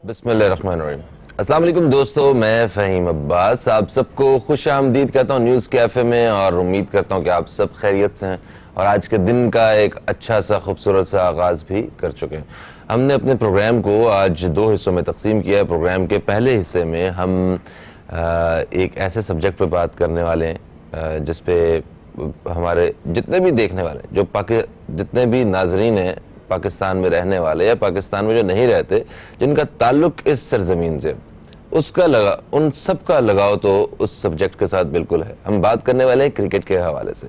बिस्मिल्लाहिर्रहमानिर्रहीम। अस्सलाम वालेकुम दोस्तों, मैं फ़हीम अब्बास आप सबको खुश आमदीद कहता हूँ न्यूज़ कैफ़े में, और उम्मीद करता हूँ कि आप सब खैरियत से हैं और आज के दिन का एक अच्छा सा खूबसूरत सा आगाज़ भी कर चुके हैं। हमने अपने प्रोग्राम को आज दो हिस्सों में तकसीम किया है। प्रोग्राम के पहले हिस्से में हम एक ऐसे सब्जेक्ट पर बात करने वाले हैं जिस पे हमारे जितने भी देखने वाले जितने भी नाजरीन हैं पाकिस्तान में रहने वाले या पाकिस्तान में जो नहीं रहते, जिनका ताल्लुक इस सरजमीन से, उन सब का लगाव तो उस सब्जेक्ट के साथ बिल्कुल है। हम बात करने वाले हैं क्रिकेट के हवाले से।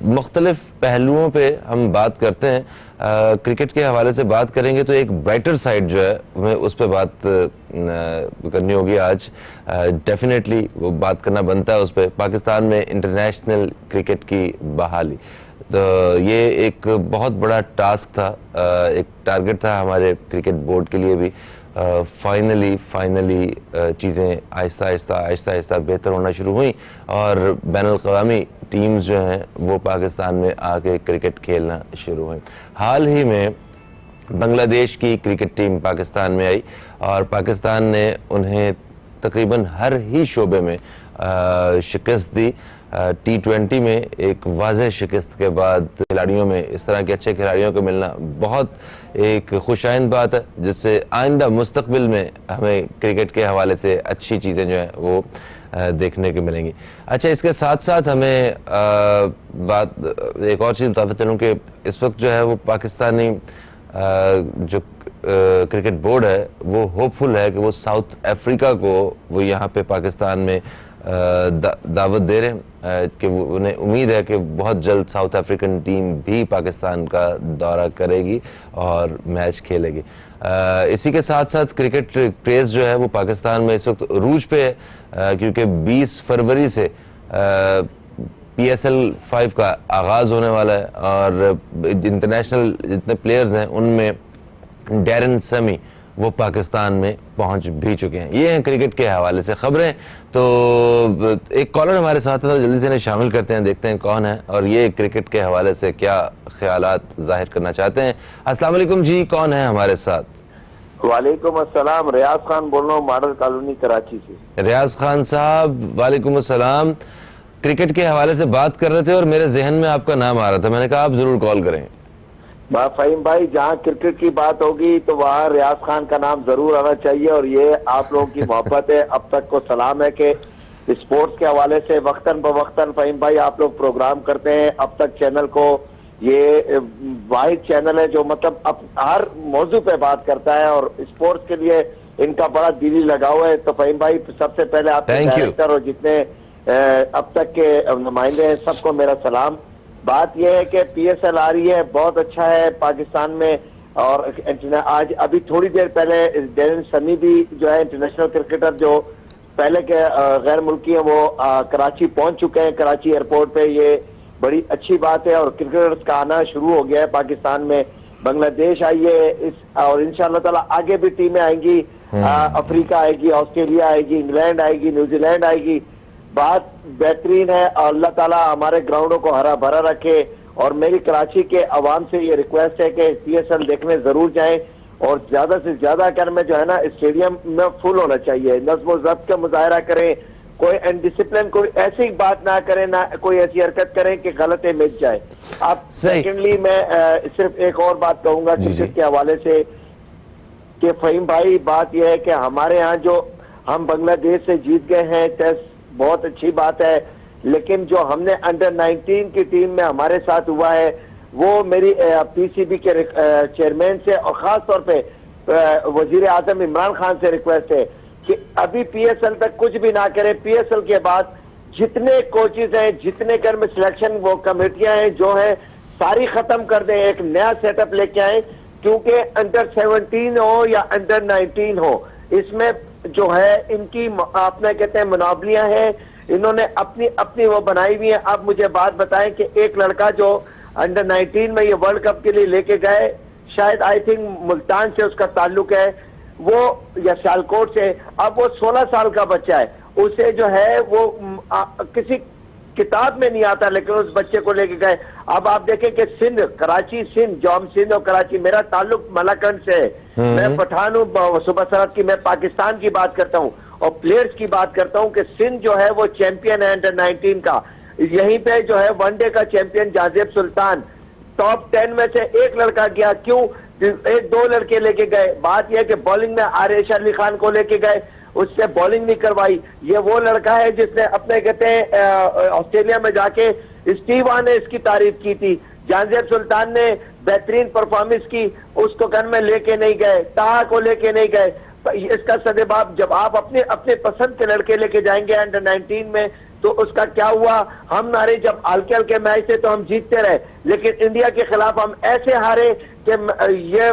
मुख्तलिफ पहलुओं पे हम बात करते हैं। क्रिकेट के हवाले से बात करेंगे तो एक ब्राइटर साइड जो है हमें उस पर बात करनी होगी आज। डेफिनेटली वो बात करना बनता है उस पर। पाकिस्तान में इंटरनेशनल क्रिकेट की बहाली, तो ये एक बहुत बड़ा टास्क था, एक टारगेट था हमारे क्रिकेट बोर्ड के लिए भी। फाइनली चीज़ें आहिस्ता आहिस्ता बेहतर होना शुरू हुई और बैनुल-अक़वामी टीम्स जो हैं वो पाकिस्तान में आके क्रिकेट खेलना शुरू हुई। हाल ही में बांग्लादेश की क्रिकेट टीम पाकिस्तान में आई और पाकिस्तान ने उन्हें तकरीबन हर ही शोबे में शिकस्त दी। T20 में एक वाज़ेह शिकस्त के बाद खिलाड़ियों में इस तरह के अच्छे खिलाड़ियों को मिलना बहुत एक खुशाइंद बात है, जिससे आइंदा मुस्तकबिल में हमें क्रिकेट के हवाले से अच्छी चीज़ें जो हैं वो देखने को मिलेंगी। अच्छा, इसके साथ साथ हमें एक और चीज़ बताते चलूँ कि इस वक्त जो है वो पाकिस्तानी जो क्रिकेट बोर्ड है वो होपफुल है कि वो साउथ अफ्रीका को वो यहाँ पे पाकिस्तान में दावत दे रहे हैं कि उन्हें उम्मीद है कि बहुत जल्द साउथ अफ्रीकन टीम भी पाकिस्तान का दौरा करेगी और मैच खेलेगी। इसी के साथ साथ क्रिकेट क्रेज़ जो है वो पाकिस्तान में इस वक्त रूज पे है, क्योंकि 20 फरवरी से PSL 5 का आगाज़ होने वाला है और इंटरनेशनल जितने प्लेयर्स हैं उनमें डैरन समी वो पाकिस्तान में पहुंच भी चुके हैं। ये हैं क्रिकेट के हवाले से खबरें। तो एक कॉलर हमारे साथ है, जल्दी से इन्हें शामिल करते हैं, देखते हैं कौन है और ये क्रिकेट के हवाले से क्या ख्यालात जाहिर करना चाहते हैं। अस्सलाम वालेकुम जी, कौन है हमारे साथ? वालेकुम अस्सलाम, रियाज खान बोल रहा हूँ, मॉडल कॉलोनी कराची से। रियाज खान साहब, वालेकुम अस्सलाम। क्रिकेट के हवाले से बात कर रहे थे और मेरे जहन में आपका नाम आ रहा था, मैंने कहा आप जरूर कॉल करें। फ़हीम भाई, जहाँ क्रिकेट की बात होगी तो वहाँ रियाज खान का नाम जरूर आना चाहिए और ये आप लोगों की मोहब्बत है। अब तक को सलाम है कि स्पोर्ट्स के हवाले से वक्तन बवक्तन फ़हीम भाई आप लोग प्रोग्राम करते हैं। अब तक चैनल को ये वाहिद चैनल है जो मतलब अब हर मौजू पे बात करता है और स्पोर्ट्स के लिए इनका बड़ा दिली लगाव है। तो फ़हीम भाई सबसे पहले आपके डायरेक्टर और जितने अब तक के नुमाइंदे हैं सबको मेरा सलाम। बात यह है कि PSL आ रही है, बहुत अच्छा है पाकिस्तान में। और आज अभी थोड़ी देर पहले डैरन समी भी जो है इंटरनेशनल क्रिकेटर जो पहले के गैर मुल्की हैं वो कराची पहुंच चुके हैं, कराची एयरपोर्ट पे। ये बड़ी अच्छी बात है और क्रिकेटर्स का आना शुरू हो गया है पाकिस्तान में। बांग्लादेश आई है और इंशाअल्लाह ताला आगे भी टीमें आएंगी। अफ्रीका आएगी, ऑस्ट्रेलिया आएगी, इंग्लैंड आएगी, न्यूजीलैंड आएगी। बात बेहतरीन है और अल्लाह ताला हमारे ग्राउंडों को हरा भरा रखे। और मेरी कराची के अवाम से ये रिक्वेस्ट है कि PSL देखने जरूर जाएं और ज्यादा से ज्यादा अगर में जो है ना स्टेडियम में फुल होना चाहिए, नज़्म व ज़ब्त का मुजाहरा करें, कोई अनडिसिप्लिन कोई ऐसी बात ना करें, ना कोई ऐसी हरकत करें कि गलत मिट जाए। अब सेकेंडली मैं सिर्फ एक और बात कहूंगा क्रिकेट के हवाले से कि फ़हीम भाई बात यह है कि हमारे यहाँ जो हम बांग्लादेश से जीत गए हैं टेस्ट, बहुत अच्छी बात है, लेकिन जो हमने अंडर 19 की टीम में हमारे साथ हुआ है वो मेरी PCB के चेयरमैन से और खास तौर पे वजीर आजम इमरान खान से रिक्वेस्ट है कि अभी PSL तक कुछ भी ना करें। PSL के बाद जितने कोचेज हैं, जितने घर में सिलेक्शन वो कमेटियां हैं जो है सारी खत्म कर दें, एक नया सेटअप लेके आए। क्योंकि अंडर 17 हो या अंडर 19 हो, इसमें जो है इनकी आपने कहते हैं मुनाबलियां हैं, इन्होंने अपनी अपनी वो बनाई हुई है। अब मुझे बात बताएं कि एक लड़का जो अंडर 19 में ये वर्ल्ड कप के लिए लेके गए, शायद आई थिंक मुल्तान से उसका ताल्लुक है वो या सियालकोट से, अब वो 16 साल का बच्चा है, उसे जो है वो किसी किताब में नहीं आता, लेकिन उस बच्चे को लेके गए। अब आप देखें कि सिंध, कराची, सिंध, जौम सिंध और कराची, मेरा ताल्लुक मलाकंड से है, मैं पठान हूँ सुबह सरहद की, मैं पाकिस्तान की बात करता हूँ और प्लेयर्स की बात करता हूँ कि सिंध जो है वो चैंपियन है अंडर 19 का। यहीं पे जो है वनडे का चैंपियन जाजेब सुल्तान, टॉप 10 में से एक लड़का गया। क्यों? एक दो लड़के लेके गए। बात यह कि बॉलिंग में आरिश अली खान को लेके गए, उससे बॉलिंग नहीं करवाई। ये वो लड़का है जिसने अपने कहते हैं ऑस्ट्रेलिया में जाके स्टीव ने इसकी तारीफ की थी। जाजेब सुल्तान ने बेहतरीन परफॉर्मेंस की, उसको गन में लेके नहीं गए, ताहा को लेके नहीं गए। इसका सदेबाब जब आप अपने अपने पसंद के लड़के लेके जाएंगे अंडर 19 में, तो उसका क्या हुआ? हम नारे जब हल्के हल्के मैच थे तो हम जीतते रहे, लेकिन इंडिया के खिलाफ हम ऐसे हारे कि ये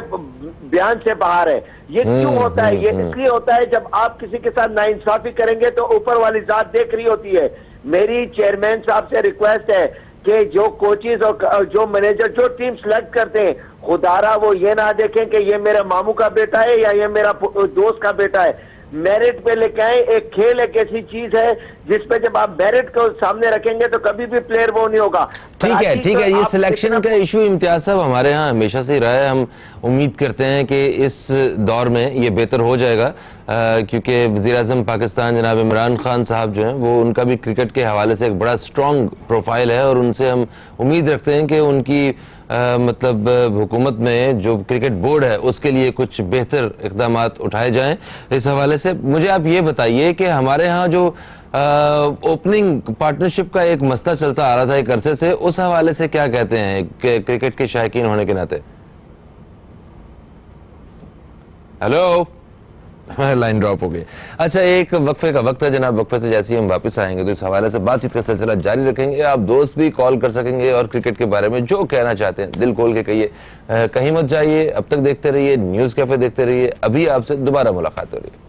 बयान से बाहर है। ये क्यों होता है? ये इसलिए होता है जब आप किसी के साथ नाइंसाफी करेंगे तो ऊपर वाली जात देख रही होती है। मेरी चेयरमैन साहब से रिक्वेस्ट है कि जो कोचेज और जो मैनेजर जो टीम सिलेक्ट करते हैं, खुदारा वो ये ना देखें कि ये मेरे मामू का बेटा है या ये मेरा दोस्त का बेटा है। मेरिट पे लेके आए। एक खेल एक ऐसी चीज है जिसपे जब आप मेरिट को सामने रखेंगे तो कभी भी प्लेयर वो नहीं होगा। ठीक है, ये सिलेक्शन का इशू इम्तियाज साहब हमारे यहाँ हमेशा से ही रहा है। हम उम्मीद करते हैं कि इस दौर में ये बेहतर हो जाएगा, क्योंकि वज़ीर-ए-आज़म पाकिस्तान जनाब इमरान खान साहब जो हैं वो, उनका भी क्रिकेट के हवाले से एक बड़ा स्ट्रॉन्ग प्रोफाइल है और उनसे हम उम्मीद रखते हैं कि उनकी मतलब हुकूमत में जो क्रिकेट बोर्ड है उसके लिए कुछ बेहतर इक़दामात उठाए जाएं। इस हवाले से मुझे आप ये बताइए कि हमारे यहाँ जो ओपनिंग पार्टनरशिप का एक मसला चलता आ रहा था एक अरसे से, उस हवाले से क्या कहते हैं क्रिकेट के शायकीन होने के नाते? हेलो, लाइन ड्रॉप हो गई। अच्छा, एक वक्फे का वक्त है जनाब। वक्फे से जैसे ही हम वापस आएंगे तो इस हवाले से बातचीत का सिलसिला जारी रखेंगे। आप दोस्त भी कॉल कर सकेंगे और क्रिकेट के बारे में जो कहना चाहते हैं दिल खोल के कहिए। कहीं मत जाइए, अब तक देखते रहिए न्यूज़ कैफे, देखते रहिए। अभी आपसे दोबारा मुलाकात हो रही है।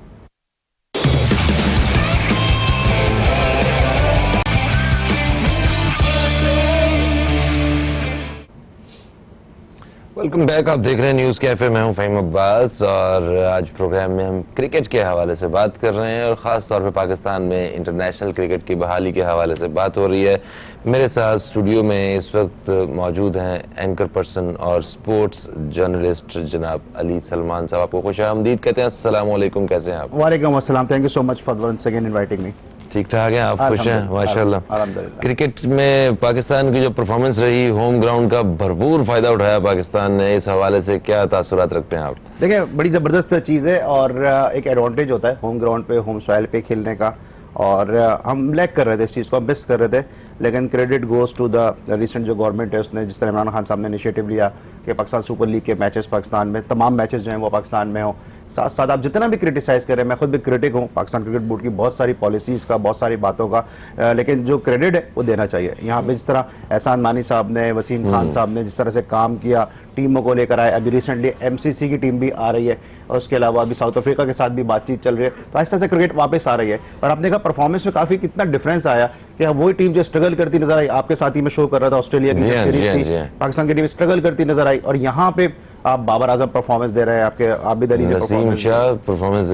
Welcome back. आप देख रहे हैं न्यूज़ कैफे, मैं हूं फ़हीम अब्बास और आज प्रोग्राम में हम क्रिकेट के हवाले से बात कर रहे हैं और ख़ास तौर पे पाकिस्तान में इंटरनेशनल क्रिकेट की बहाली के हवाले से बात हो रही है। मेरे साथ स्टूडियो में इस वक्त मौजूद हैं एंकर पर्सन और स्पोर्ट्स जर्नलिस्ट जनाब अली सलमान साहब। आपको खुशामदीद कहते हैं। अस्सलाम वालेकुम, कैसे हैं आप? वालेकुम अस्सलाम, thank you so much for once again inviting me. ठीक ठाक है, आप खुश हैं? माशाल्लाह। क्रिकेट में पाकिस्तान की जो परफॉर्मेंस रही, होम ग्राउंड का भरपूर फायदा उठाया पाकिस्तान ने, इस हवाले से क्या तासुरात रखते हैं आप? देखिए, बड़ी ज़बरदस्त चीज़ है और एक एडवांटेज होता है होम ग्राउंड पे, होम सॉइल पे खेलने का, और हम लैक कर रहे थे इस चीज़ को, हम मिस कर रहे थे। लेकिन credit goes to the recent जो गवर्नमेंट है, उसने जिस तरह इमरान खान साहब ने इनिशिएटिव लिया कि पाकिस्तान सुपर लीग के मैचेस पाकिस्तान में, तमाम मैचेस जो हैं वो पाकिस्तान में हो। साथ साथ आप जितना भी क्रिटिसाइज़ करें, मैं खुद भी क्रिटिक हूँ पाकिस्तान क्रिकेट बोर्ड की बहुत सारी पॉलिसीज़ का, बहुत सारी बातों का, लेकिन जो क्रेडिट है वो देना चाहिए। यहाँ पे जिस तरह एहसान मानी साहब ने, वसीम खान साहब ने जिस तरह से काम किया, टीमों को लेकर आए, अभी रिसेंटली MCC की टीम भी आ रही है और उसके अलावा अभी साउथ अफ्रीका के साथ भी बातचीत चल रही है, तो इस तरह से क्रिकेट वापस आ रही है। और आपने कहा परफॉर्मेंस में काफ़ी कितना डिफरेंस आया कि वही टीम जो स्ट्रगल करती नजर आई, आपके साथ ही में शो कर रहा था, ऑस्ट्रेलिया की सीरीज थी, पाकिस्तान की टीम स्ट्रगल करती नजर आई, और यहाँ पे आप बाबर आजम परफॉर्मेंस दे रहे हैं, आपके आबिद अली नसीम शाह परफॉर्मेंस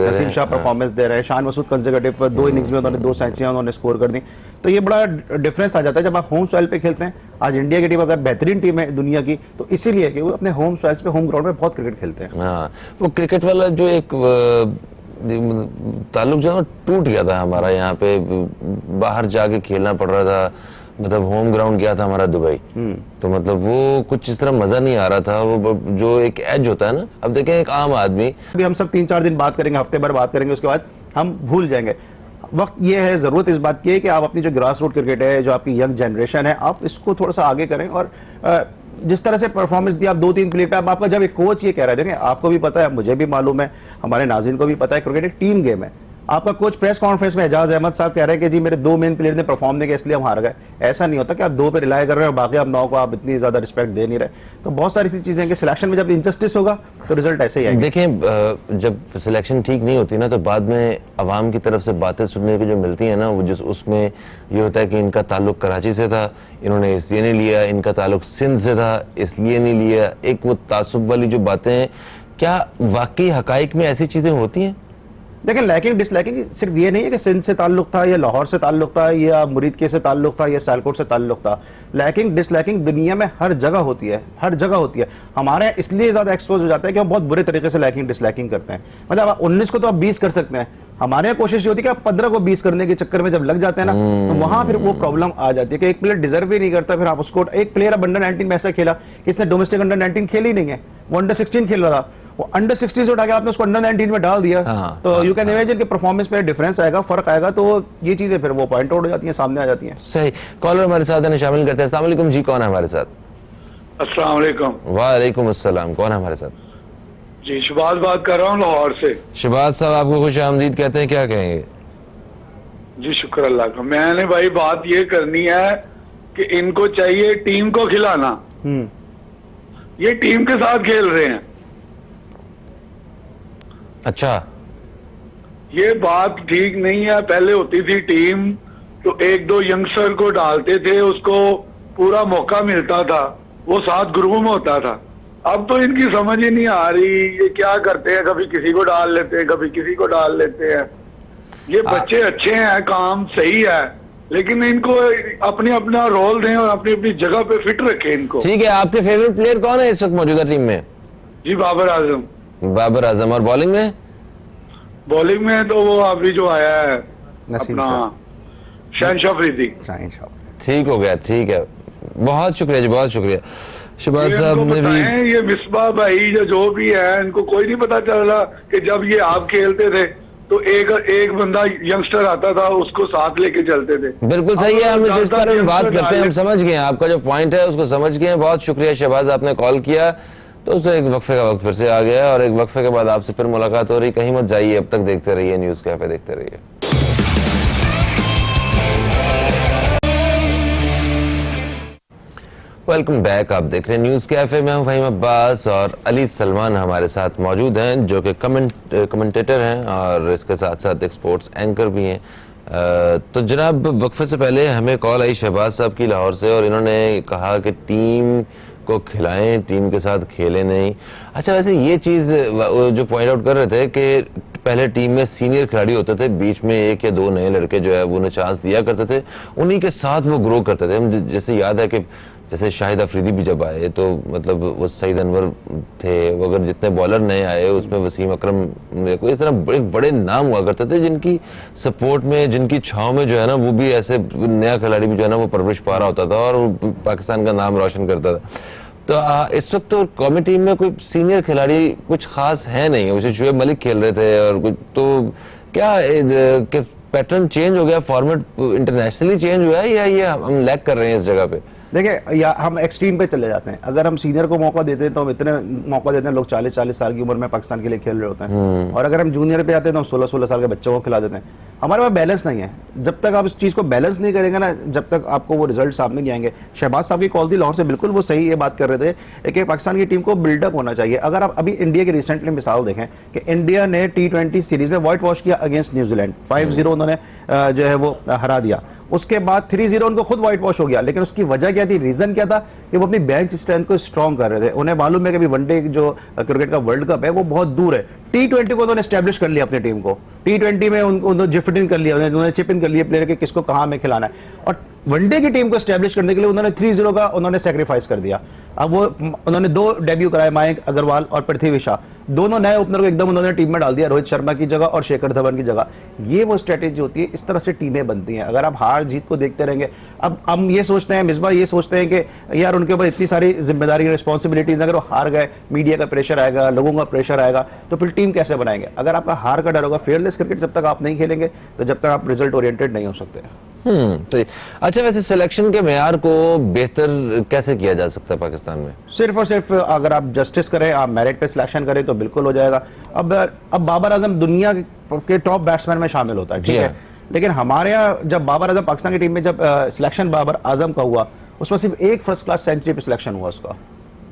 दे रहे हैं, शान मसूद कंसेक्यूटिव 2 इनिंग्स में उन्होंने 2 सेंचुरियां उन्होंने स्कोर कर दी। तो ये बड़ा डिफरेंस आ जाता है जब आप होम सॉइल पे खेलते हैं। आज इंडिया की टीम अगर बेहतरीन टीम है दुनिया की, तो इसीलिए कि वो अपने होम सॉइल्स पे, होम ग्राउंड पे बहुत क्रिकेट खेलते हैं। हाँ, वो क्रिकेट वाला जो एक ताल्लुक जो है टूट गया था हमारा, यहाँ पे बाहर जाके खेलना पड़ रहा था। मतलब होम ग्राउंड गया था हमारा दुबई, तो मतलब वो कुछ इस तरह मजा नहीं आ रहा था, वो जो एक एज होता है ना। अब देखें एक आम आदमी, अभी हम सब 3-4 दिन बात करेंगे, हफ्ते भर बात करेंगे, उसके बाद हम भूल जाएंगे। वक्त ये है, जरूरत इस बात की है कि आप अपनी जो ग्रास रूट क्रिकेट है, जो आपकी यंग जनरेशन है, आप इसको थोड़ा सा आगे करें। और जिस तरह से परफॉर्मेंस दी आप 2-3 प्लेयर पे, अब आपका जब एक कोच ये कह रहा है, देखें आपको भी पता है, मुझे भी मालूम है, हमारे नाज़रीन को भी पता है, क्रिकेट एक टीम गेम है। आपका कोच प्रेस कॉन्फ्रेंस में एजाज अहमद साहब कह रहे हैं कि जी मेरे 2 मेन प्लेयर ने परफॉर्म नहीं किया इसलिए हम हार गए। ऐसा नहीं होता कि आप 2 पे रिलाई कर रहे हैं और बाकी आप 9 को आप इतनी ज्यादा रिस्पेक्ट दे नहीं रहे। तो बहुत सारी सी चीजें कि सिलेक्शन में जब इंजस्टिस होगा तो रिजल्ट ऐसे ही आएगा। देखें, जब सिलेक्शन ठीक नहीं होती ना, तो बाद में अवाम की तरफ से बातें सुनने की जो मिलती है ना, वो जिस उसमें ये होता है कि इनका ताल्लुक कराची से था, इन्होंने इसलिए नहीं लिया, इनका ताल्लुक सिंध से था इसलिए नहीं लिया। एक वो तासुब वाली जो बातें हैं, क्या वाकई हकाइक में ऐसी चीजें होती हैं? देखिए लैकिंग डिसलैकिंग सिर्फ ये नहीं है कि सिंध से ताल्लुक था या लाहौर से ताल्लुक था या मुरीदके से ताल्लुक था या सियालकोट से ताल्लुक था। लैकिंग डिसलैकिंग दुनिया में हर जगह होती है, हर जगह होती है। हमारे यहाँ इसलिए ज्यादा एक्सपोज हो जाता है कि हम बहुत बुरे तरीके से लैकिंग डिसलैकिंग करते हैं। मतलब आप 19 को तो आप 20 कर सकते हैं, हमारे यहाँ कोशिश ये होती है कि आप 15 को 20 करने के चक्कर में जब लग जाते हैं ना, तो वहां फिर वो प्रॉब्लम आ जाती है कि एक प्लेयर डिजर्व ही नहीं करता, फिर आप उसको एक प्लेयर अब अंडर 19 में ऐसा खेला कि इसने डोमेस्टिक अंडर 19 खेल ही नहीं है, वो अंडर 16 खेल रहा था, वो अंडर 60 से उठा के आपने उसको अंडर 19 में डाल दिया। तो यू कैन इमेजिन कि परफॉर्मेंस पे डिफरेंस आएगा, फर्क आएगा। तो ये चीजें फिर वो पॉइंट आउट हो जाती हैं, सामने आ जाती हैं। सही। कॉलर हमारे साथ है, शामिल करते हैं। अस्सलाम वालेकुम जी, कौन है हमारे साथ? अस्सलाम वालेकुम। वालेकुम अस्सलाम, कौन है हमारे साथ? जी शहबाज बात कर रहा हूँ लाहौर से। शहबाज साहब आपको खुश आमदीद कहते हैं, क्या कहेंगे? जी शुक्र अल्लाह का। मैंने भाई बात ये करनी है कि इनको चाहिए टीम को खिलाना। ये टीम के साथ खेल रहे हैं। अच्छा, ये बात ठीक नहीं है। पहले होती थी टीम तो एक दो यंगस्टर को डालते थे, उसको पूरा मौका मिलता था, वो साथ ग्रुप में होता था। अब तो इनकी समझ ही नहीं आ रही, ये क्या करते हैं, कभी किसी को डाल लेते हैं, कभी किसी को डाल लेते हैं। ये बच्चे अच्छे हैं, काम सही है, लेकिन इनको अपने अपना रोल दें और अपनी अपनी जगह पे फिट रखें इनको। ठीक है। आपके फेवरेट प्लेयर कौन है इस वक्त मौजूदा टीम में? जी बाबर आजम। बाबर आजम। और बॉलिंग में? बॉलिंग में तो वो अभी जो आया है नसीम अपना शहनशाह अफरीदी। ठीक हो गया, ठीक है। बहुत शुक्रिया जी, बहुत शुक्रिया। शहबाज साहब ने भी, ये मिसबा भाई जो भी है, इनको कोई नहीं पता चल रहा कि जब ये आप खेलते थे तो एक बंदा यंगस्टर आता था, उसको साथ लेके चलते थे। बिल्कुल सही है। हम इस बारे में बात करते हैं, हम समझ गए आपका जो पॉइंट है उसको समझ गए। बहुत शुक्रिया शहबाज, आपने कॉल किया। दोस्तों एक वक्फे का वक्त फिर से आ गया और एक वक्फे के बाद आपसे फिर मुलाकात हो रही। कहीं मत जाइए, अब तक देखते रहिए न्यूज़ कैफे, देखते रहिए। Welcome back. आप देख रहे हैं न्यूज़ कैफे में, हूं फहीम अब्बास और अली सलमान हमारे साथ मौजूद हैं, जो कि कमेंटेटर हैं और इसके साथ साथ एक स्पोर्ट्स एंकर भी हैं। तो जनाब, वक्फे से पहले हमें कॉल आई शहबाज साहब की लाहौर से और इन्होंने कहा कि टीम को खिलाएं, टीम के साथ खेले नहीं। अच्छा, वैसे ये चीज़ जो पॉइंट आउट कर रहे थे कि पहले टीम में सीनियर खिलाड़ी होते थे, बीच में एक या दो नए लड़के जो है वो उन्हें चांस दिया करते थे, उन्हीं के साथ वो ग्रो करते थे। हम जैसे याद है कि जैसे शाहिद अफरीदी भी जब आए तो मतलब वो सईद अनवर थे, वो अगर जितने बॉलर नए आए उसमें वसीम अकरम, इस तरह एक बड़े नाम हुआ करते थे जिनकी सपोर्ट में, जिनकी छाव में जो है ना वो भी ऐसे नया खिलाड़ी भी जो है ना वो परवरिश पा रहा होता था और पाकिस्तान का नाम रोशन करता था। तो इस वक्त तो कौमी टीम में कोई सीनियर खिलाड़ी कुछ खास है नहीं, उसे शुएब मलिक खेल रहे थे और कुछ, तो क्या पैटर्न चेंज हो गया, फॉर्मेट इंटरनेशनली चेंज हुआ है या ये हम लैग कर रहे हैं इस जगह पे? देखिए, या हम एक्सट्रीम पे चले जाते हैं। अगर हम सीनियर को मौका देते हैं तो हम इतने मौका देते हैं, लोग 40-40 साल की उम्र में पाकिस्तान के लिए खेल रहे होते हैं, और अगर हम जूनियर पे आते हैं तो हम 16-16 साल के बच्चों को खिला देते हैं। हमारे पास बैलेंस नहीं है। जब तक आप इस चीज़ को बैलेंस नहीं करेंगे ना, जब तक आपको वो रिजल्ट सामने नहीं आएंगे। शहबाज साहब की कॉल थी लाहौर से, बिल्कुल वो सही ये बात कर रहे थे कि पाकिस्तान की टीम को बिल्डअप होना चाहिए। अगर आप अभी इंडिया की रिसेंटली मिसाल देखें कि इंडिया ने T20 सीरीज में व्हाइट वॉश किया अगेंस्ट न्यूजीलैंड, 5-0 उन्होंने जो है वो हरा दिया। उसके बाद 3-0 उनको खुद व्हाइट वॉश हो गया, लेकिन उसकी वजह क्या थी, रीजन क्या था कि वो अपनी बेंच स्ट्रेंथ को स्ट्रॉन्ग कर रहे थे। उन्हें मालूम है कि अभी वनडे जो क्रिकेट का वर्ल्ड कप है वो बहुत दूर है। T20 को उन्होंने एस्टैब्लिश कर लिया अपनी टीम को, T20 में उन्होंने जिफ्ट इन कर लिया, उन्होंने चिप इन कर लिया प्लेयर के किसको कहां में खिलाना है, और वनडे की टीम को एस्टैब्लिश करने के लिए उन्होंने 3-0 का उन्होंने सेक्रीफाइस कर दिया। अब वो उन्होंने 2 डेब्यू कराए, मयंक अग्रवाल और पृथ्वी शा, दोनों नए ओपनर को एकदम उन्होंने टीम में डाल दिया, रोहित शर्मा की जगह और शेखर धवन की जगह। ये वो स्ट्रेटेजी होती है, इस तरह से टीमें बनती हैं। अगर आप हार जीत को देखते रहेंगे, अब हम ये सोचते हैं, मिसबा ये सोचते हैं कि यार उनके ऊपर इतनी सारी जिम्मेदारी, रिस्पॉन्सिबिलिटीज, अगर वो हार गए, मीडिया का प्रेशर आएगा, लोगों का प्रेशर आएगा, तो फिर टीम कैसे बनाएंगे? अगर आपका हार का डर होगा, फेयरलेस क्रिकेट जब तक आप नहीं खेलेंगे, तो जब तक आप रिजल्ट ओरिएंटेड नहीं हो सकते। तो अच्छा, वैसे सिलेक्शन के मेयार को बेहतर कैसे किया जा सकता है पाकिस्तान में? सिर्फ और सिर्फ अगर आप जस्टिस करें, आप मेरिट पे सिलेक्शन करें तो बिल्कुल हो जाएगा। अब बाबर आजम दुनिया के टॉप बैट्समैन में शामिल होता है, ठीक है, लेकिन हमारे यहाँ जब बाबर आजम पाकिस्तान की टीम में जब सिलेक्शन बाबर आजम का हुआ, उसमें सिर्फ एक फर्स्ट क्लास सेंचुरी पे सिलेक्शन हुआ उसका।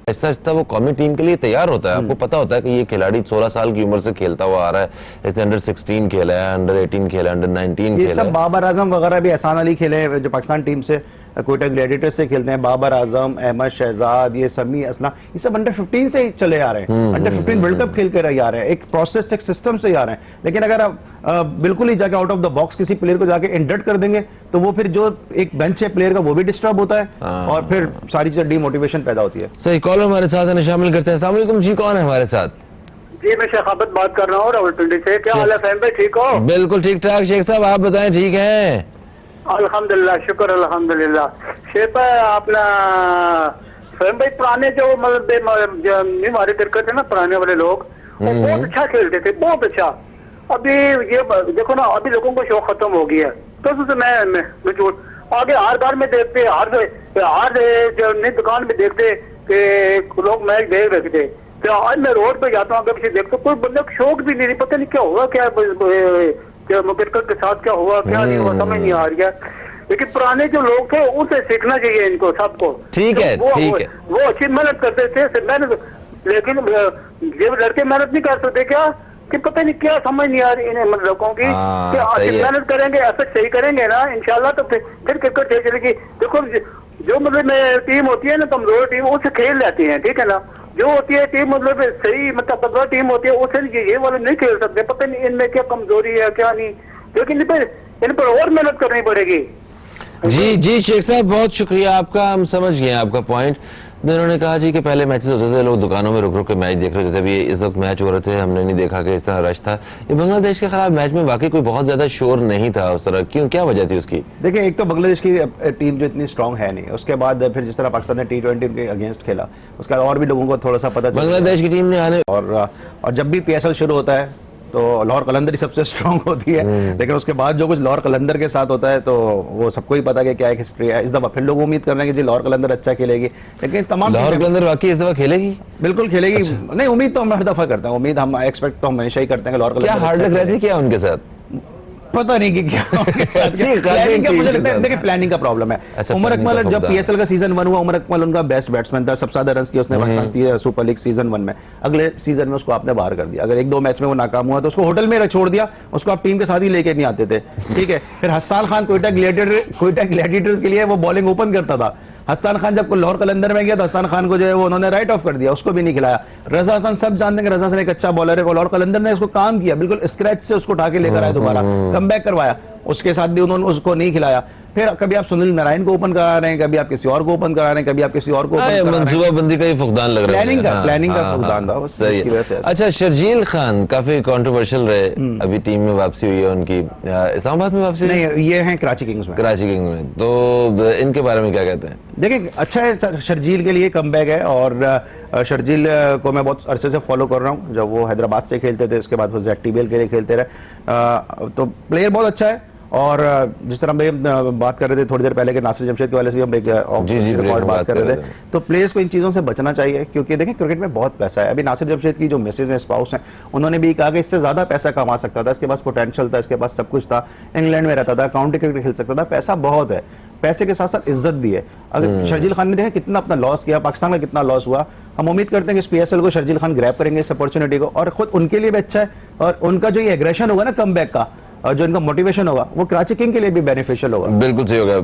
ऐसा ऐसा वो कौमी टीम के लिए तैयार होता है। आपको पता होता है कि ये खिलाड़ी 16 साल की उम्र से खेलता हुआ आ रहा है, इसने अंडर 16 खेला है, अंडर 18 खेला है, अंडर 19 खेला है। ये सब बाबर आजम वगैरह भी, एहसान अली खेले जो पाकिस्तान टीम से, कोयटा ग्लैडिएटर्स से खेलते हैं, बाबर आजम, अहमद शहजाद, ये समी असला, ये सब अंडर 15 से ही चले आ रहे हैं, अंडर 15 वर्ल्ड कप खेल कर आ रहे हैं, एक प्रोसेस, एक सिस्टम से ही आ रहे हैं। लेकिन अगर आप बिल्कुल ही जाके आउट ऑफ द बॉक्स किसी प्लेयर को जाके इंडर्ट कर देंगे तो वो फिर जो एक बेंच है प्लेयर का वो भी डिस्टर्ब होता है और फिर सारी चीजें डीमोटिवेशन पैदा होती है। सही कॉल हमारे साथ शामिल करते हैं। अस्सलाम वालेकुम जी, कौन है हमारे साथ? जी मैं शेखावत बात कर रहा हूँ रावलपिंडी से। क्या हाल है फैम भाई, ठीक हो? बिल्कुल ठीक ठाक शेख साहब, आप बताएं ठीक हैं? अल्हम्दुलिल्लाह, शुक्र अल्हम्दुलिल्लाह। शेख अपना फैम भाई, पुराने जो मतलब हमारे क्रिकेट है ना, पुराने वाले लोग वो बहुत अच्छा खेलते थे, बहुत अच्छा। अभी ये देखो ना, अभी लोगों को शौक खत्म हो गया है। तो मैं आगे हर बार में देखते, हर जो नई दुकान में देखते कि लोग मैच देख रहे थे। तो आज मैं रोड पे जाता हूँ, अगर देखता कोई बंदे को शौक भी नहीं, पता नहीं क्या हुआ, क्या क्रिकेट के साथ क्या हुआ, क्या नहीं हुआ, समझ नहीं आ रही है। लेकिन पुराने जो लोग थे उनसे सीखना चाहिए इनको सबको। ठीक है, ठीक है। वो अच्छी मेहनत करते थे, मेहनत, लेकिन ये लड़के मेहनत नहीं कर सकते क्या, कि पता नहीं क्या समझ नहीं आ रही इन्हें लोगों की। मेहनत करेंगे, ऐसा सही करेंगे ना इंशाल्लाह, तो फिर क्रिकेट सही चलेगी। देखो जो मतलब टीम होती है ना, कमजोर टीम, उससे खेल लेती है, ठीक है ना। जो होती है टीम मतलब सही, मतलब तगड़ा टीम होती है, उससे ये वाले नहीं खेल सकते। पता नहीं इनमें क्या कमजोरी है क्या नहीं, लेकिन इन पर और मेहनत करनी पड़ेगी। जी जी शेख साहब, बहुत शुक्रिया आपका, हम समझ गए आपका पॉइंट। उन्होंने कहा जी कि पहले मैचेस होते थे, लोग दुकानों में रुक रुक के मैच देख रहे थे, अभी इस वक्त मैच हो रहे थे, हमने नहीं देखा कि इस तरह रश था। ये बांग्लादेश के खिलाफ मैच में वाकई कोई बहुत ज्यादा शोर नहीं था उस तरह, क्यों, क्या वजह थी उसकी? देखिए, एक तो बांग्लादेश की टीम जो इतनी स्ट्रांग है नहीं, उसके बाद फिर जिस तरह पाकिस्तान ने T20 के अगेंस्ट खेला, उसके बाद और भी लोगों को थोड़ा सा पता चला बांग्लादेश की टीम ने आने, और जब भी PSL शुरू होता है तो लाहौर कलंदर ही सबसे स्ट्रांग होती है, लेकिन उसके बाद जो कुछ लाहौर कलंदर के साथ होता है तो वो सबको ही पता है कि क्या एक हिस्ट्री है। इस दफा फिर लोग उम्मीद कर रहे हैं कि जी लाहौर कलंदर अच्छा खेलेगी, लेकिन तमाम लाहौर कलंदर वाकई इस दफा खेलेगी? बिल्कुल खेलेगी। अच्छा। नहीं, उम्मीद तो हम हर दफा करते हैं, उम्मीद हम एक्सपेक्ट तो हमेशा ही करते हैं कि लाहौर कलंदर। क्या हार्ड लक रहती है क्या उनके साथ? पता नहीं कि क्या प्लानिंग का, मुझे लगता है देखिए प्लानिंग का प्रॉब्लम है। उमर अकमल जब PSL का सीजन 1 हुआ, उमर अकमल उनका बेस्ट बैट्समैन था, सबसे ज्यादा रन किए उसने पाकिस्तान सुपर लीग सीजन 1 में। अगले सीजन में उसको आपने बाहर कर दिया, अगर 1-2 मैच में वो नाकाम हुआ तो उसको होटल में छोड़ दिया, उसको आप टीम के साथ ही लेके नहीं आते थे, ठीक है। फिर हस्सान खान कोयटा ग्लैडिएटर्स के लिए वो बॉलिंग ओपन करता था। हस्सान खान जब लाहौर कलंदर में गया तो हस्सान खान को जो है वो उन्होंने राइट ऑफ कर दिया, उसको भी नहीं खिलाया। रजा हसन सब जानते हैं कि रजा हसन एक अच्छा बॉलर है, लाहौर कलंदर ने उसको काम किया, बिल्कुल स्क्रैच से उसको उठा के लेकर आया, दोबारा कमबैक करवाया, उसके साथ भी उन्होंने उसको नहीं खिलाया। फिर कभी आप सुनील नारायण को ओपन करा रहे हैं, कभी आप किसी और को ओपन करा रहे हैं, कभी आप किसी और को मंसूबाबंदी का ही फुकदान लग रहा है, प्लानिंग का फुकदान था बस, इसकी वजह से। अच्छा, शर्जील खान काफी कंट्रोवर्शियल रहे, अभी टीम में वापसी हुई है उनकी, इस्लामाबाद में वापसी नहीं, ये है कराची किंग्स में। कराची किंग्स में, तो इनके बारे में क्या कहते हैं? देखिए, अच्छा है, शर्जील के लिए कमबैक है, और शर्जील को मैं बहुत अरसे से फॉलो कर रहा हूँ। जब वो हैदराबाद से खेलते थे, उसके बाद वो ZTBL के लिए खेलते रहे, तो प्लेयर बहुत अच्छा है। और जिस तरह हम बात कर रहे थे थोड़ी देर पहले कि नासिर जमशेद के वाले से भी हम एक ऑफ रिकॉर्ड बात कर रहे थे, तो प्लेयर्स को इन चीज़ों से बचना चाहिए, क्योंकि देखिए क्रिकेट में बहुत पैसा है। अभी नासिर जमशेद की जो मिसेज हैं, स्पाउस हैं, उन्होंने भी कहा कि इससे ज़्यादा पैसा कमा सकता था, इसके पास पोटेंशियल था, इसके पास सब कुछ था, इंग्लैंड में रहता था, काउंटी क्रिकेट खेल सकता था, पैसा बहुत है, पैसे के साथ साथ इज्जत भी है। अगर शर्जील खान ने देखा कितना अपना लॉस किया, पाकिस्तान का कितना लॉस हुआ, हम उम्मीद करते हैं कि इस PSL को शर्जील खान ग्रैब करेंगे, इस अपॉर्चुनिटी को, और खुद उनके लिए भी अच्छा है, और उनका जो ये एग्रेशन होगा ना कमबैक का, और जो इनका मोटिवेशन होगा, वो कराची किंग के लिए भी बेनिफिशियल होगा। बिल्कुल सही होगा।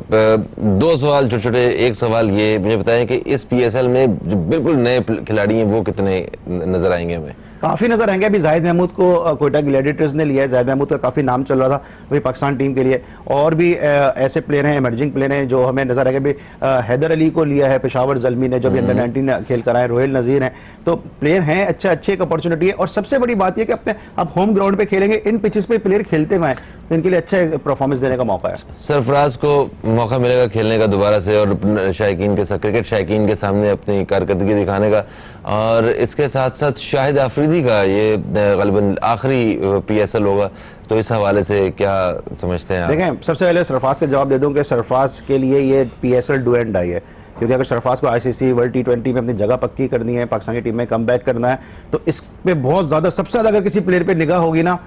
2 सवाल छोटे छोटे, एक सवाल ये मुझे बताएं कि इस PSL में जो बिल्कुल नए खिलाड़ी हैं वो कितने नजर आएंगे हमें? काफी नजर आएंगे। अभी जाहिद महमूद को कोयटा ग्लैडिएटर्स ने लिया है, जाहिद महमूद का काफी नाम चल रहा था वही पाकिस्तान टीम के लिए, और भी ऐसे प्लेयर हैं, इमर्जिंग प्लेयर हैं जो हमें नजर आएंगे। हैदर अली को लिया है पेशावर ज़ल्मी ने, जो भी अंडर 19 खेल कर आए, रोहिल नजीर हैं, तो प्लेयर हैं, अच्छे एक अपॉर्चुनिटी है। और सबसे बड़ी बात यह कि अपने आप होम ग्राउंड पे खेलेंगे, इन पिचेस पे प्लेयर खेलते हुए तो इनके लिए अच्छा परफॉर्मेंस देने का मौका है। सरफराज को मौका मिलेगा खेलने का दोबारा से, और शायकीन के साथ, क्रिकेट शायकीन के सामने अपनी कारकर्दगी दिखाने का, और इसके साथ साथ शाहिद आफरीदी का ये गलबन आखिरी PSL होगा, तो इस हवाले से क्या समझते हैं आप? देखें, सबसे पहले सरफराज का जवाब दे दूं कि सरफराज के लिए ये PSL डू एंड डाई है, क्योंकि अगर सरफराज को ICC वर्ल्ड T20 में अपनी जगह पक्की करनी है, पाकिस्तान की टीम में कमबैक करना है, तो इस पे बहुत ज़्यादा, सबसे ज़्यादा अगर किसी प्लेयर पे निगाह होगी ना,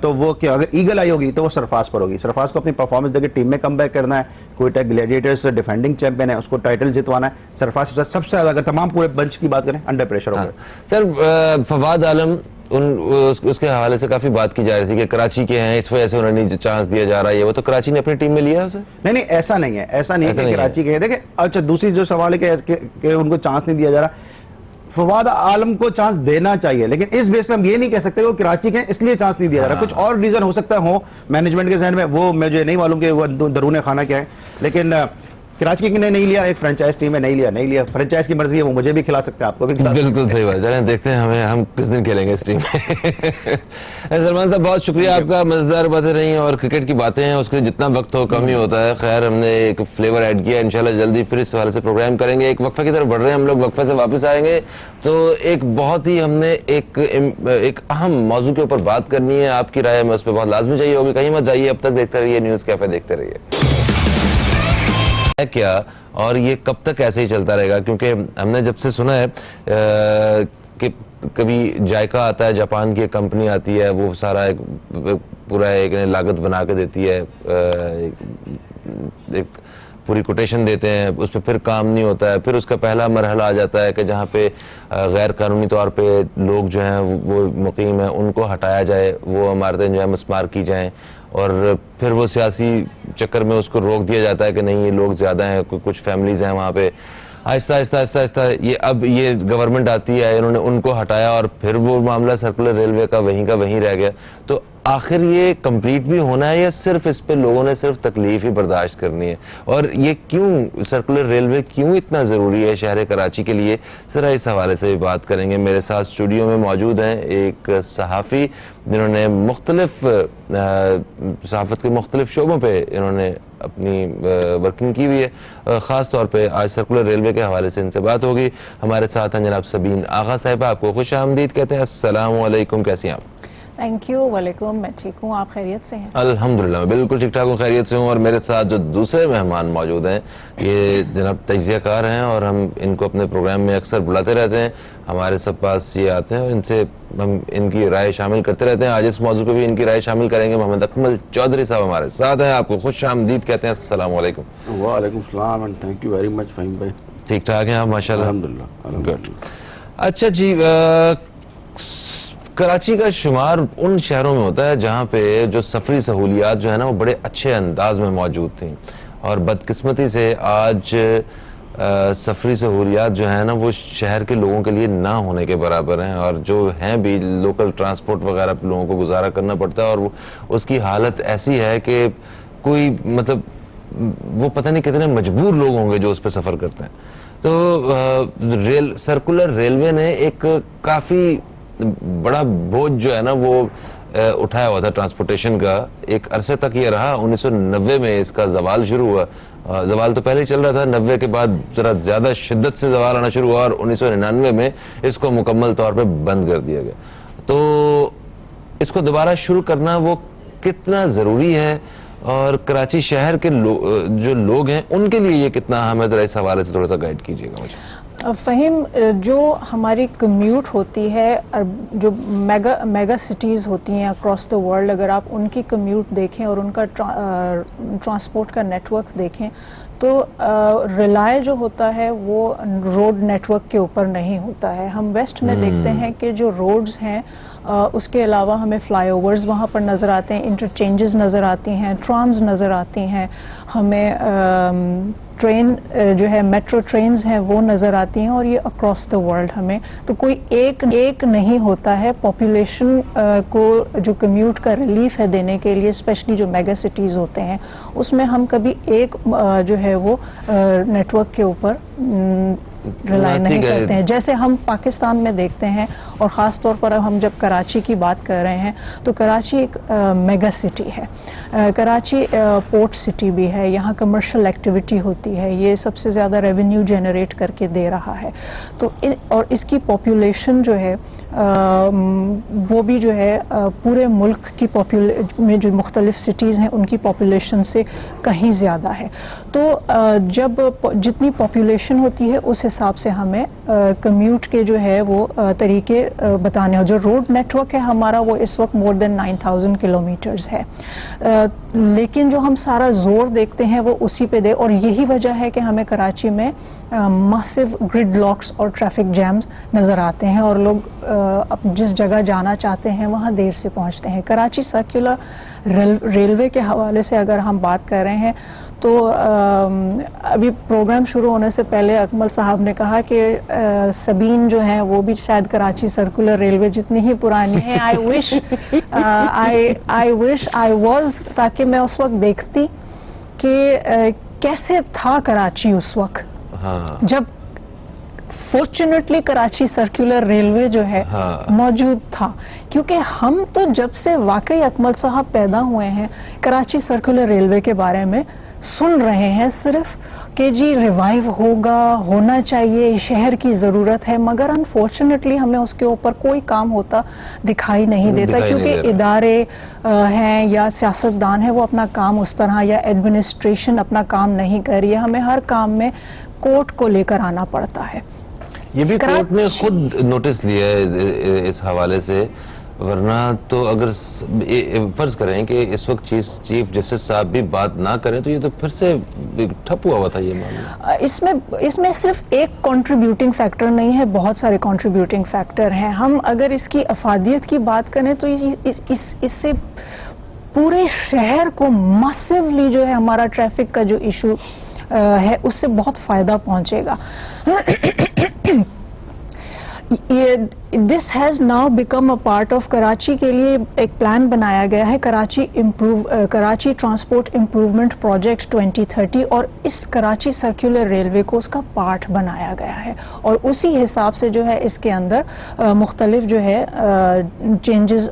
तो वो क्या, अगर ईगल आई होगी तो वो सरफराज पर होगी। सरफराज को अपनी परफॉर्मेंस देकर टीम में कमबैक करना है, कोयटा ग्लैडिएटर्स डिफेंडिंग चैंपियन है, उसको टाइटल जितवाना है। सरफराज सबसे ज़्यादा, अगर तमाम पूरे बंच की बात करें, अंडर प्रेशर होगा। सर, फवाद आलम उसके हवाले से काफी बात की जा रही थी कि कराची के हैं इस वजह से उन्हें नहीं चांस दिया जा रहा है, वो तो कराची ने अपनी टीम में लिया उसे। नहीं ऐसा नहीं है, ऐसा नहीं है कि कराची के। देखिए अच्छा, दूसरी जो सवाल है कि उनको चांस नहीं दिया जा रहा, फवाद आलम को चांस देना चाहिए, लेकिन इस बेस पे हम ये नहीं कह सकते वो कराची के इसलिए चांस नहीं दिया जा रहा। कुछ और रीजन हो सकता हो मैनेजमेंट के जहन में, वो मुझे नहीं मालूम कि वो दरूने खाना क्या है, लेकिन कराची ने नहीं लिया, एक फ्रेंचाइज टीम में नहीं लिया, फ्रेंचाइज की मर्जी है, वो मुझे भी खिला सकते हैं, आपको भी खिला सकते हैं। बिल्कुल सही बात। चलें देखते हैं हम किस दिन खेलेंगे इस टीम में। सलमान साहब बहुत शुक्रिया आपका, मजेदार बातें रही और क्रिकेट की बातें हैं उसके लिए जितना वक्त हो कम ही होता है। खैर हमने एक फ्लेवर ऐड किया, इंशाल्लाह जल्दी फिर इस हवाले से प्रोग्राम करेंगे। एक वक्फे की तरफ बढ़ रहे हैं हम लोग, वक्फे से वापस आएंगे तो एक बहुत ही हमने एक अहम मौजू के ऊपर बात करनी है, आपकी राय हमें उस पर बहुत लाजमी चाहिए होगी। कहीं मत जाइए, अब तक देखते रहिए न्यूज़ कैफे, देखते रहिए। क्या और ये कब तक ऐसे ही चलता रहेगा, क्योंकि हमने जब से सुना है कि कभी जायका आता है, जापान की एक कंपनी आती है, वो सारा एक पूरा एक लागत बना के देती है, एक पूरी कोटेशन देते हैं, उस पर फिर काम नहीं होता है। फिर उसका पहला मरहला आ जाता है कि जहाँ पे गैर कानूनी तौर पे लोग जो हैं वो मुकीम हैं उनको हटाया जाए, वो इमारतें जो है मस्मार की जाएं, और फिर वो सियासी चक्कर में उसको रोक दिया जाता है कि नहीं ये लोग ज़्यादा हैं, कुछ फैमिलीज़ हैं वहाँ पे। आहिस्ता आहिस्ता ये अब ये गवर्नमेंट आती है, इन्होंने उनको हटाया और फिर वो मामला सर्कुलर रेलवे का वहीं रह गया। तो आखिर ये कंप्लीट भी होना है या सिर्फ इस पे लोगों ने सिर्फ तकलीफ ही बर्दाश्त करनी है, और ये क्यों सर्कुलर रेलवे क्यों इतना ज़रूरी है शहर कराची के लिए, ज़रा इस हवाले से भी बात करेंगे। मेरे साथ स्टूडियो में मौजूद हैं एक सहाफ़ी जिन्होंने मुख्तलिफ सहाफ़त के मुख्तलिफ शोबों पे इन्होंने अपनी वर्किंग की हुई है, ख़ास तौर पे आज सर्कुलर रेलवे के हवाले से इनसे बात होगी। हमारे साथ हैं जनाब सबीन आगा साहिबा, आपको खुश आमदीद कहते हैं। अस्सलामु अलैकुम, कैसी हैं आप? Thank you. वालेकुम, मैं ठीक हूँ, आप खैरियत से हैं? अल्हम्दुलिल्लाह मैं बिल्कुल ठीक ठाक हूँ, खैरियत से हूँ। और मेरे साथ जो दूसरे मेहमान मौजूद हैं ये जनाब तजियाकार हैं और हम इनको अपने प्रोग्राम में अक्सर बुलाते रहते हैं, हमारे सब पास ये आते हैं और इनसे हम इनकी राय शामिल करते रहते हैं। आज इस मौजू पे भी इनकी राय शामिल करेंगे। मोहम्मद अकमल चौधरी साहब हमारे साथ हैं, आपको खुश आमदीद कहते हैं। अस्सलाम वालेकुम। वालेकुम सलाम and thank you very much Faheem भाई। ठीक ठाक हैं आप? माशाल्लाह, अल्हम्दुलिल्लाह। गुड। अच्छा जी, कराची का शुमार उन शहरों में होता है जहाँ पे जो सफरी सहूलियात जो है ना वो बड़े अच्छे अंदाज में मौजूद थी, और बदकिस्मती से आज सफरी सहूलियात जो है ना वो शहर के लोगों के लिए ना होने के बराबर हैं, और जो हैं भी लोकल ट्रांसपोर्ट वगैरह पे लोगों को गुजारा करना पड़ता है, और उसकी हालत ऐसी है कि कोई मतलब वो पता नहीं कितने मजबूर लोग होंगे जो उस पर सफ़र करते हैं। तो सर्कुलर रेलवे ने एक काफ़ी बड़ा बोझ जो है ना वो उठाया हुआ था ट्रांसपोर्टेशन का। एक अरसे तक ये रहा, 1990 में इसका जवाल शुरू हुआ। जवाल तो पहले ही चल रहा था, 90 के बाद जरा ज्यादा शिद्दत से जवाल आना शुरू हुआ और 1999 में इसको मुकम्मल तौर पे बंद कर दिया गया। तो इसको दोबारा शुरू करना वो कितना जरूरी है, और कराची शहर के जो लोग हैं उनके लिए ये कितना अहम है, इस हवाले से थोड़ा सा गाइड कीजिएगा मुझे। फ़हीम, जो हमारी कम्यूट होती है, जो मेगा सिटीज़ होती हैं अक्रॉस द वर्ल्ड, अगर आप उनकी कम्यूट देखें और उनका ट्रांसपोर्ट का नेटवर्क देखें तो रिलाय जो होता है वो रोड नेटवर्क के ऊपर नहीं होता है। हम वेस्ट में देखते हैं कि जो रोड्स हैं उसके अलावा हमें फ्लाईओवर्स वहाँ पर नज़र आते हैं, इंटरचेंजेस नज़र आती हैं, ट्राम्स नज़र आती हैं, हमें ट्रेन जो है मेट्रो ट्रेन्स हैं वो नज़र आती हैं, और ये अक्रॉस द वर्ल्ड हमें तो कोई एक नहीं होता है पॉपुलेशन को जो कम्यूट का रिलीफ है देने के लिए, स्पेशली जो मेगा सिटीज़ होते हैं उसमें हम कभी एक जो है वो नेटवर्क के ऊपर रिलाई नहीं करते हैं, जैसे हम पाकिस्तान में देखते हैं। और ख़ास तौर पर हम जब कराची की बात कर रहे हैं तो कराची एक मेगा सिटी है, कराची पोर्ट सिटी भी है, यहाँ कमर्शियल एक्टिविटी होती है, ये सबसे ज़्यादा रेवेन्यू जनरेट करके दे रहा है। तो और इसकी पॉपुलेशन जो है वो भी जो है पूरे मुल्क की में जो मुख्तलिफ सिटीज़ हैं उनकी पॉपुलेशन से कहीं ज़्यादा है। तो जब जितनी पॉपुलेशन होती है उस हिसाब से हमें कम्यूट के जो है वो तरीके बताने हो। जो रोड नेटवर्क है हमारा वो इस वक्त मोर देन 9000 किलोमीटर्स है, लेकिन जो हम सारा जोर देखते हैं वो उसी पे दे, और यही वजह है कि हमें कराची में मासिव ग्रिड लॉक्स और ट्रैफिक जैम्स नज़र आते हैं, और लोग अब जिस जगह जाना चाहते हैं वहाँ देर से पहुँचते हैं। कराची सर्कुलर रेलवे के हवाले से अगर हम बात कर रहे हैं तो अभी प्रोग्राम शुरू होने से पहले अकमल साहब ने कहा कि सबीन जो है वो भी शायद कराची सर्कुलर रेलवे जितनी ही पुरानी है। आई विश आई वॉज, ताकि मैं उस वक्त देखती कि कैसे था कराची उस वक्त। हाँ। जब फॉर्चुनेटली कराची सर्कुलर रेलवे जो है मौजूद था, क्योंकि हम तो जब से वाकई अकमल साहब पैदा हुए हैं कराची सर्कुलर रेलवे के बारे में सुन रहे हैं सिर्फ कि जी रिवाइव होगा, होना चाहिए, शहर की ज़रूरत है, मगर अनफॉर्चुनेटली हमें उसके ऊपर कोई काम होता दिखाई नहीं देता, क्योंकि इदारे हैं या सियासतदान है वो अपना काम उस तरह, या एडमिनिस्ट्रेशन अपना काम नहीं कर रही है। हमें हर काम में कोर्ट को लेकर आना पड़ता है। ये भी कोर्ट ने खुद नोटिस लिया है इस हवाले से, वरना तो अगर फर्ज करें कि इस वक्त चीफ जस्टिस साहब भी बात ना करें तो ये तो फिर से ठप हुआ था ये मामला। इसमें सिर्फ एक कंट्रीब्यूटिंग फैक्टर नहीं है, बहुत सारे कंट्रीब्यूटिंग फैक्टर हैं। हम अगर इसकी अफादियत की बात करें तो इससे पूरे शहर को मसिवली जो है हमारा ट्रैफिक का जो इशू है उससे बहुत फायदा पहुंचेगा। This has now become a part of Karachi के लिए एक प्लान बनाया गया है, कराची ट्रांसपोर्ट इम्प्रूवमेंट प्रोजेक्ट 2030, और इस कराची सर्कुलर रेलवे को उसका पार्ट बनाया गया है और उसी हिसाब से जो है इसके अंदर मुख्तलिफ जो है चेंजेस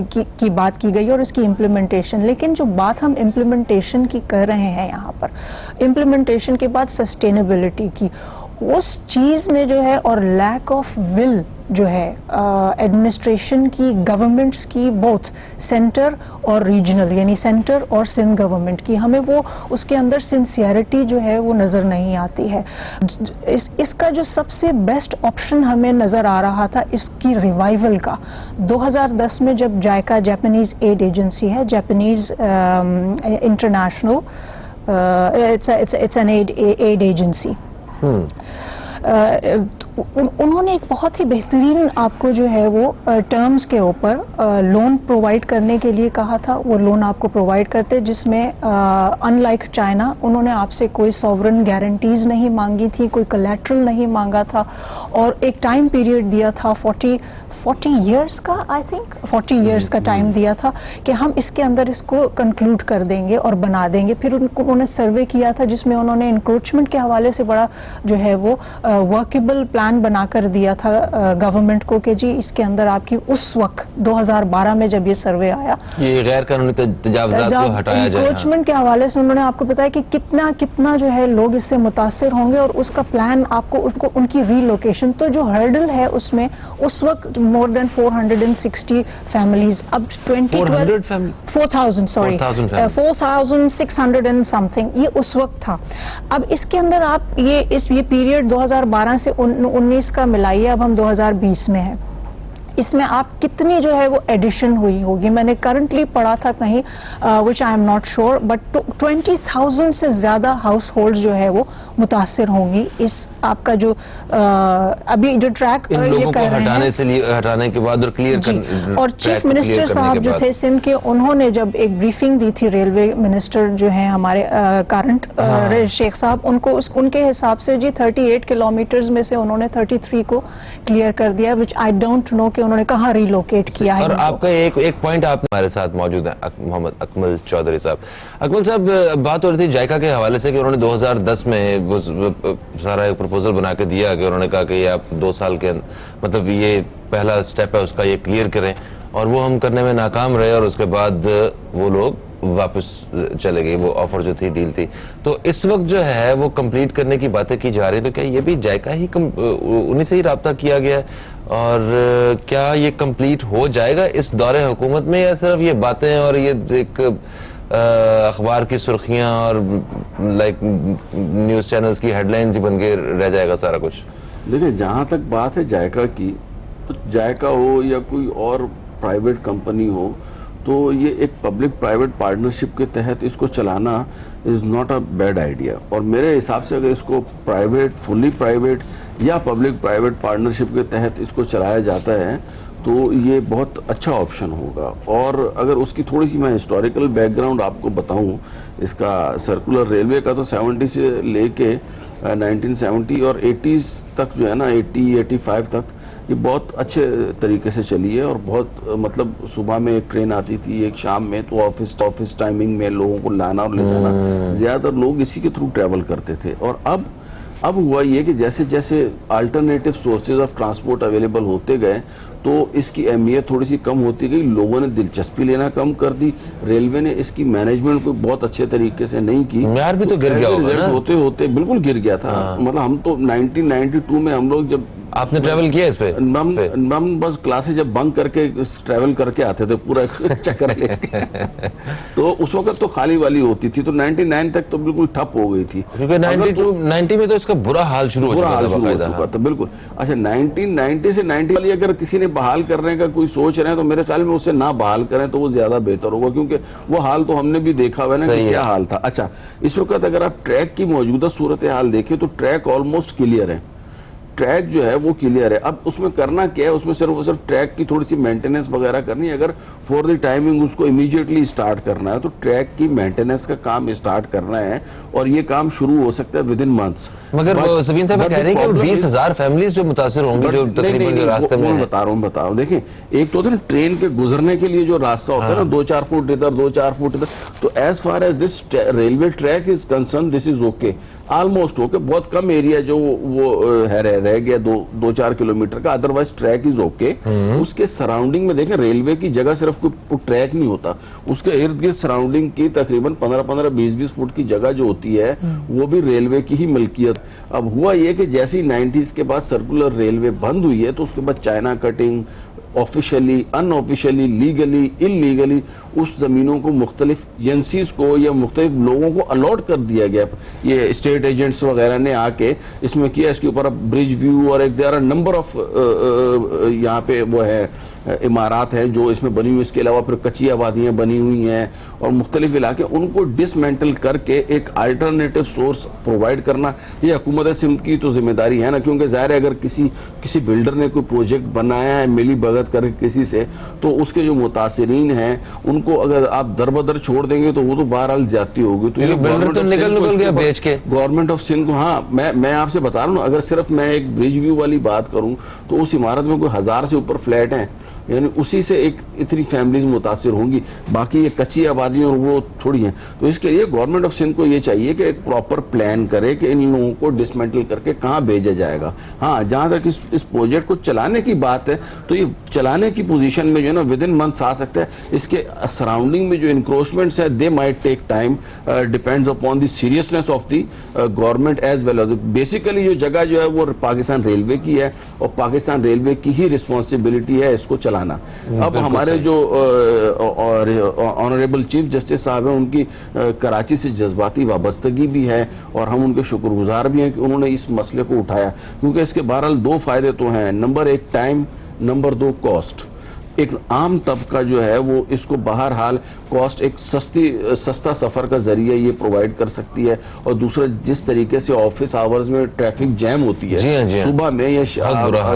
की बात की गई और इसकी इम्प्लीमेंटेशन। लेकिन जो बात हम इम्प्लीमेंटेशन की कर रहे हैं यहाँ पर, इम्प्लीमेंटेशन के बाद सस्टेनेबिलिटी की, उस चीज़ ने जो है और लैक ऑफ विल जो है एडमिनिस्ट्रेशन की, गवर्नमेंट्स की, बोथ सेंटर और रीजनल, यानी सेंटर और सिंध गवर्नमेंट की, हमें वो उसके अंदर सिंसियरिटी जो है वो नज़र नहीं आती है। इसका जो सबसे बेस्ट ऑप्शन हमें नज़र आ रहा था इसकी रिवाइवल का, 2010 में जब जायका, जापानीज़ एड एजेंसी है, Japanese international, it's an ad agency, उन्होंने एक बहुत ही बेहतरीन आपको जो है वो टर्म्स के ऊपर लोन प्रोवाइड करने के लिए कहा था। वो लोन आपको प्रोवाइड करते जिसमें अनलाइक चाइना उन्होंने आपसे कोई सॉवरन गारंटीज नहीं मांगी थी, कोई कोलैटरल नहीं मांगा था, और एक टाइम पीरियड दिया था 40 इयर्स का, आई थिंक 40 इयर्स का टाइम दिया था कि हम इसके अंदर इसको कंक्लूड कर देंगे और बना देंगे। फिर उन्होंने सर्वे किया था जिसमें उन्होंने इंक्रोचमेंट के हवाले से बड़ा जो है वो वर्केबल प्लान बनाकर दिया था गवर्नमेंट को कि जी इसके अंदर आपकी उस वक्त 2012 में जब ये सर्वे आया, ये गैर कानूनी तजावुज़ात को हटाया जाए, इंक्रोचमेंट के हवाले से उन्होंने आपको बताया कि कितना जो है लोग इससे मुतासिर होंगे और उसका प्लान आपको उनकी रीलोकेशन, तो जो हर्डल है उसमें उस वक्त मोर देन 460 फैमिलीज, अब 4,600 एंड समथिंग ये उस वक्त था। अब इसके अंदर आप ये पीरियड 2012 से 19 का मिलाइए, अब हम 2020 में हैं, इसमें आप कितनी जो है वो एडिशन हुई होगी। मैंने करंटली पढ़ा था कहीं, which I am not sure, but 20,000 से ज़्यादा हाउस होल्ड जो है वो मुतासिर होंगी इस आपका जो अभी जो ट्रैक ये कर रहे हैं हटाने के बाद और क्लियर और चीफ मिनिस्टर साहब जो थे सिंध के, उन्होंने जब एक ब्रीफिंग दी थी, रेलवे मिनिस्टर जो हैं हमारे करंट शेख साहब, उनके हिसाब से जी 38 किलोमीटर्स में से उन्होंने 33 को क्लियर कर दिया, विच आई डोंट नो कि उन्होंने कहाँ रिलोकेट किया है। और आपका एक पॉइंट आप हमारे साथ मौजूद है मोहम्मद अकमल चौधरी साहब। अकमल साहब, बात हो रही थी जायका के हवाले से कि उन्होंने 2010 में वो सारा एक प्रपोजल बना के दिया कि उन्होंने कहा कि ये आप 2 साल के मतलब ये पहला स्टेप है उसका, ये क्लियर करें, और वो हम करने में नाकाम रहे और उसके बाद वो लोग वापस चले गए, वो ऑफर जो थी, डील थी। तो इस वक्त जो है वो कंप्लीट करने की बातें की जा रही है, तो क्या ये भी जायका ही उन्हीं से ही राब्ता किया गया है और क्या ये कंप्लीट हो जाएगा इस दौरे हुकूमत में, या सिर्फ ये बातें और ये एक अखबार की सुर्खियां और लाइक न्यूज चैनल्स की हेडलाइंस ही बन के रह जाएगा सारा कुछ? देखिए, जहां तक बात है जायका की, तो जायका हो या कोई और प्राइवेट कंपनी हो, तो ये एक पब्लिक प्राइवेट पार्टनरशिप के तहत इसको चलाना is not a bad idea. और मेरे हिसाब से अगर इसको प्राइवेट, फुल्ली प्राइवेट या पब्लिक प्राइवेट पार्टनरशिप के तहत इसको चलाया जाता है तो ये बहुत अच्छा ऑप्शन होगा। और अगर उसकी थोड़ी सी मैं हिस्टोरिकल बैकग्राउंड आपको बताऊं, इसका सर्कुलर रेलवे का तो 70 से लेके 1970 और 80s तक जो है ना, 80-85 तक ये बहुत अच्छे तरीके से चली है। और बहुत मतलब सुबह में एक ट्रेन आती थी, एक शाम में, तो ऑफिस टाइमिंग में लोगों को लाना और ले जाना, ज्यादातर लोग इसी के थ्रू ट्रेवल करते थे। और अब हुआ ये कि जैसे जैसे alternative sources of transport available होते गए तो इसकी अहमियत थोड़ी सी कम होती गई, लोगों ने दिलचस्पी लेना कम कर दी, रेलवे ने इसकी मैनेजमेंट को बहुत अच्छे तरीके से नहीं की, म्यार भी तो गिर गया होगा ना? होते होते बिल्कुल गिर गया था। मतलब हम तो 1992 में हम लोग जब आपने ट्रैवल किया इस पे? हम बस क्लासेस जब बंक करके ट्रैवल करके आते थे पूरा चक्कर लेके तो उस वक्त तो खाली वाली होती थी, तो 99 तक तो बिल्कुल ठप हो गई थी, क्योंकि 90 में तो इसका बुरा हाल शुरू हो चुका था। बिल्कुल। अच्छा, 1990 से 90 वाली अगर किसी ने बहाल करने का कोई सोच रहे हैं तो मेरे ख्याल में उसे ना बहाल करें तो वो ज्यादा बेहतर होगा, क्योंकि वो हाल तो हमने भी देखा हुआ है ना कि क्या हाल था। अच्छा, इस वक्त अगर आप ट्रैक की मौजूदा सूरत हाल देखें तो ट्रैक ऑलमोस्ट क्लियर है, ट्रैक जो है वो क्लियर है। अब उसमें करना क्या है, उसमें सिर्फ ट्रैक की थोड़ी सी मेंटेनेंस वगैरह करनी है। अगर फॉर द टाइमिंग उसको इमीडिएटली स्टार्ट करना है तो ट्रैक की मेंटेनेंस का काम स्टार्ट करना है और ये काम शुरू हो सकता है विद इन मंथ्स। मगर सबीन साहब कह रहे हैं कि 20,000 फैमिलीज जो मुतासिर होंगी जो तकरीबन जो रास्ते में बता रहा हूँ। देखिए, एक तो ना ट्रेन के गुजरने के लिए जो रास्ता होता है ना, 2-4 फुट इधर 2-4 फुट इधर, तो as far as this railway track is concern this is okay, almost okay. बहुत कम एरिया जो वो है रह गया 2-4 किलोमीटर का, अदरवाइज ट्रैक इज ओके। उसके सराउंडिंग में देखें, रेलवे की जगह सिर्फ कोई ट्रैक नहीं होता, उसके इर्द गिर्द सराउंडिंग की तकरीबन 15-15, 20-20 फुट की जगह जो होती है वो भी रेलवे की ही मिल्कियत। अब हुआ ये कि जैसे ही 90s के बाद सर्कुलर रेलवे बंद हुई है तो उसके बाद China cutting, officially, unofficially, legally, illegally उस जमीनों को मुख्तलिफ एजेंसीज को या मुख्तलिफ लोगों को अलॉट कर दिया गया। ये स्टेट एजेंट्स वगैरह ने आके इसमें किया। इसके ऊपर अब ब्रिज व्यू और एक देयर नंबर ऑफ यहाँ पे वो है इमारत हैं जो इसमें बनी हुई, इसके अलावा फिर कच्ची आबादियां बनी हुई हैं और मुख्तलिफ इलाके, उनको डिसमेंटल करके एक अल्टरनेटिव सोर्स प्रोवाइड करना ये हुकूमत सिंध की तो जिम्मेदारी है ना, क्योंकि जाहिर है अगर किसी बिल्डर ने कोई प्रोजेक्ट बनाया है मिली भगत करके किसी से, तो उसके जो मुतासिरीन हैं उनको अगर आप दर बदर छोड़ देंगे तो वो तो बहरहाल ज्यादती होगी। तो ये बिल्डर तो निकल गया बेच के गवर्नमेंट ऑफ सिंध को। हाँ, मैं आपसे बता रहा हूँ, अगर सिर्फ मैं एक ब्रिज व्यू वाली बात करूं तो उस इमारत में कोई 1000 से ऊपर फ्लैट हैं, यानी उसी से एक इतनी फैमिलीज मुतासिर होंगी, बाकी ये कच्ची आबादी और वो थोड़ी हैं। तो इसके लिए गवर्नमेंट ऑफ सिंध को ये चाहिए कि एक प्रॉपर प्लान करे कि इन लोगों को डिसमेंटल करके कहाँ भेजा जाएगा। हाँ, जहां तक इस प्रोजेक्ट को चलाने की बात है तो ये चलाने की पोजीशन में जो है ना विद इन मंथ्स आ सकता है। इसके सराउंडिंग में जो इंक्रोचमेंट्स है they might take time, depends upon the seriousness of the government as well. Basically जो जगह जो है वो पाकिस्तान रेलवे की है और पाकिस्तान रेलवे की ही रिस्पॉन्सिबिलिटी है इसको चलाना। अब हमारे जो ऑनरेबल चीफ जस्टिस साहब हैं उनकी कराची से जज्बाती वाबस्तगी भी है और हम उनके शुक्रगुजार भी हैं कि उन्होंने इस मसले को उठाया, क्योंकि इसके बहरहाल 2 फायदे तो हैं। Number 1 time, number 2 cost. एक आम तबका जो है वो इसको बहरहाल कॉस्ट एक सस्ता सफर का जरिया ये प्रोवाइड कर सकती है। और दूसरा, जिस तरीके से ऑफिस आवर्स में ट्रैफिक जैम होती है सुबह में या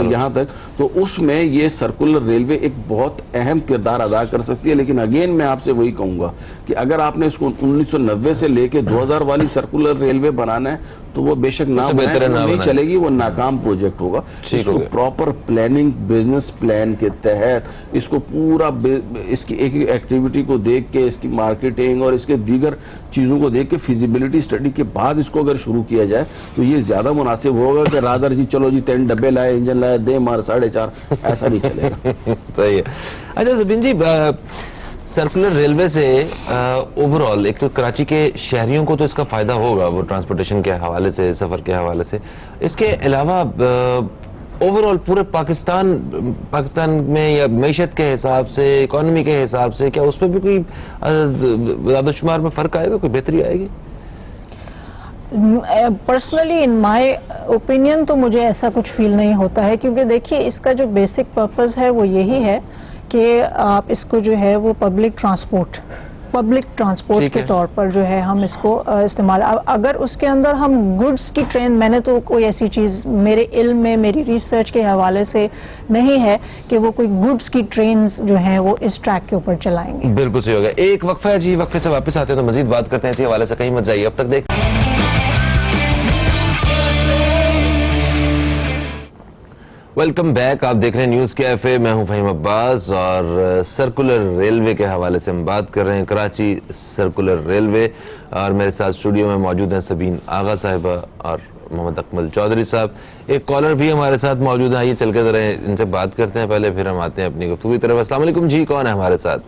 यहाँ तक, तो उसमें ये सर्कुलर रेलवे एक बहुत अहम किरदार अदा कर सकती है। लेकिन अगेन मैं आपसे वही कहूंगा कि अगर आपने इसको 1990 से लेके 2000 वाली सर्कुलर रेलवे बनाना है तो वो बेशक नहीं चलेगी, वो नाकाम प्रोजेक्ट होगा। इसको प्रॉपर प्लानिंग, बिजनेस प्लान के तहत इसको पूरा इसकी एक एक्टिविटी को देख के, इसकी मार्केटिंग और इसके दीगर चीजों को देख के फिजिबिलिटी स्टडी के बाद इसको अगर शुरू किया जाए तो ये ज्यादा मुनासिब होगा कि रादर जी चलो जी 3 डब्बे लाए, इंजन लाए, दे मार 4.5, ऐसा नहीं चलेगा। सही है। अच्छा ज़बीन जी, सर्कुलर रेलवे से ओवरऑल एक तो कराची के शहरियों को तो इसका फायदा होगा, वो ट्रांसपोर्टेशन के हवाले से, सफर के हवाले से। इसके अलावा ओवरऑल पूरे पाकिस्तान में या मईशत के हिसाब से, इकोनॉमी के हिसाब से, क्या उसमें भी कोई आदमशुमार में फर्क आएगा, कोई बेहतरी आएगी? पर्सनली इन माय ओपिनियन तो मुझे ऐसा कुछ फील नहीं होता है, क्योंकि देखिए इसका जो बेसिक पर्पस है वो यही है कि आप इसको जो है वो पब्लिक ट्रांसपोर्ट के तौर पर जो है हम इसको इस्तेमाल, अगर उसके अंदर हम गुड्स की ट्रेन, मैंने तो कोई ऐसी चीज़ मेरे इल्म में, मेरी रिसर्च के हवाले से नहीं है कि वो कोई गुड्स की ट्रेन्स जो हैं वो इस ट्रैक के ऊपर चलाएंगे। बिल्कुल सही हो गया। एक वक्फा है जी, वक्फे से वापस आते हैं तो मजीद बात करते हैं इसी हवाले से, कहीं मत जाइए। अब तक देख वेलकम बैक, आप देख रहे हैं न्यूज़ कैफे, मैं हूं फहीम अब्बास और सर्कुलर रेलवे के हवाले से हम बात कर रहे हैं, कराची सर्कुलर रेलवे। और मेरे साथ स्टूडियो में मौजूद हैं सबीन आगा साहिबा और मोहम्मद अकमल चौधरी साहब। एक कॉलर भी हमारे साथ मौजूद है, आइए चल के जरा इनसे बात करते हैं पहले, फिर हम आते हैं अपनी गुफ्तगू की तरफ। अस्सलाम वालेकुम जी, कौन है हमारे साथ?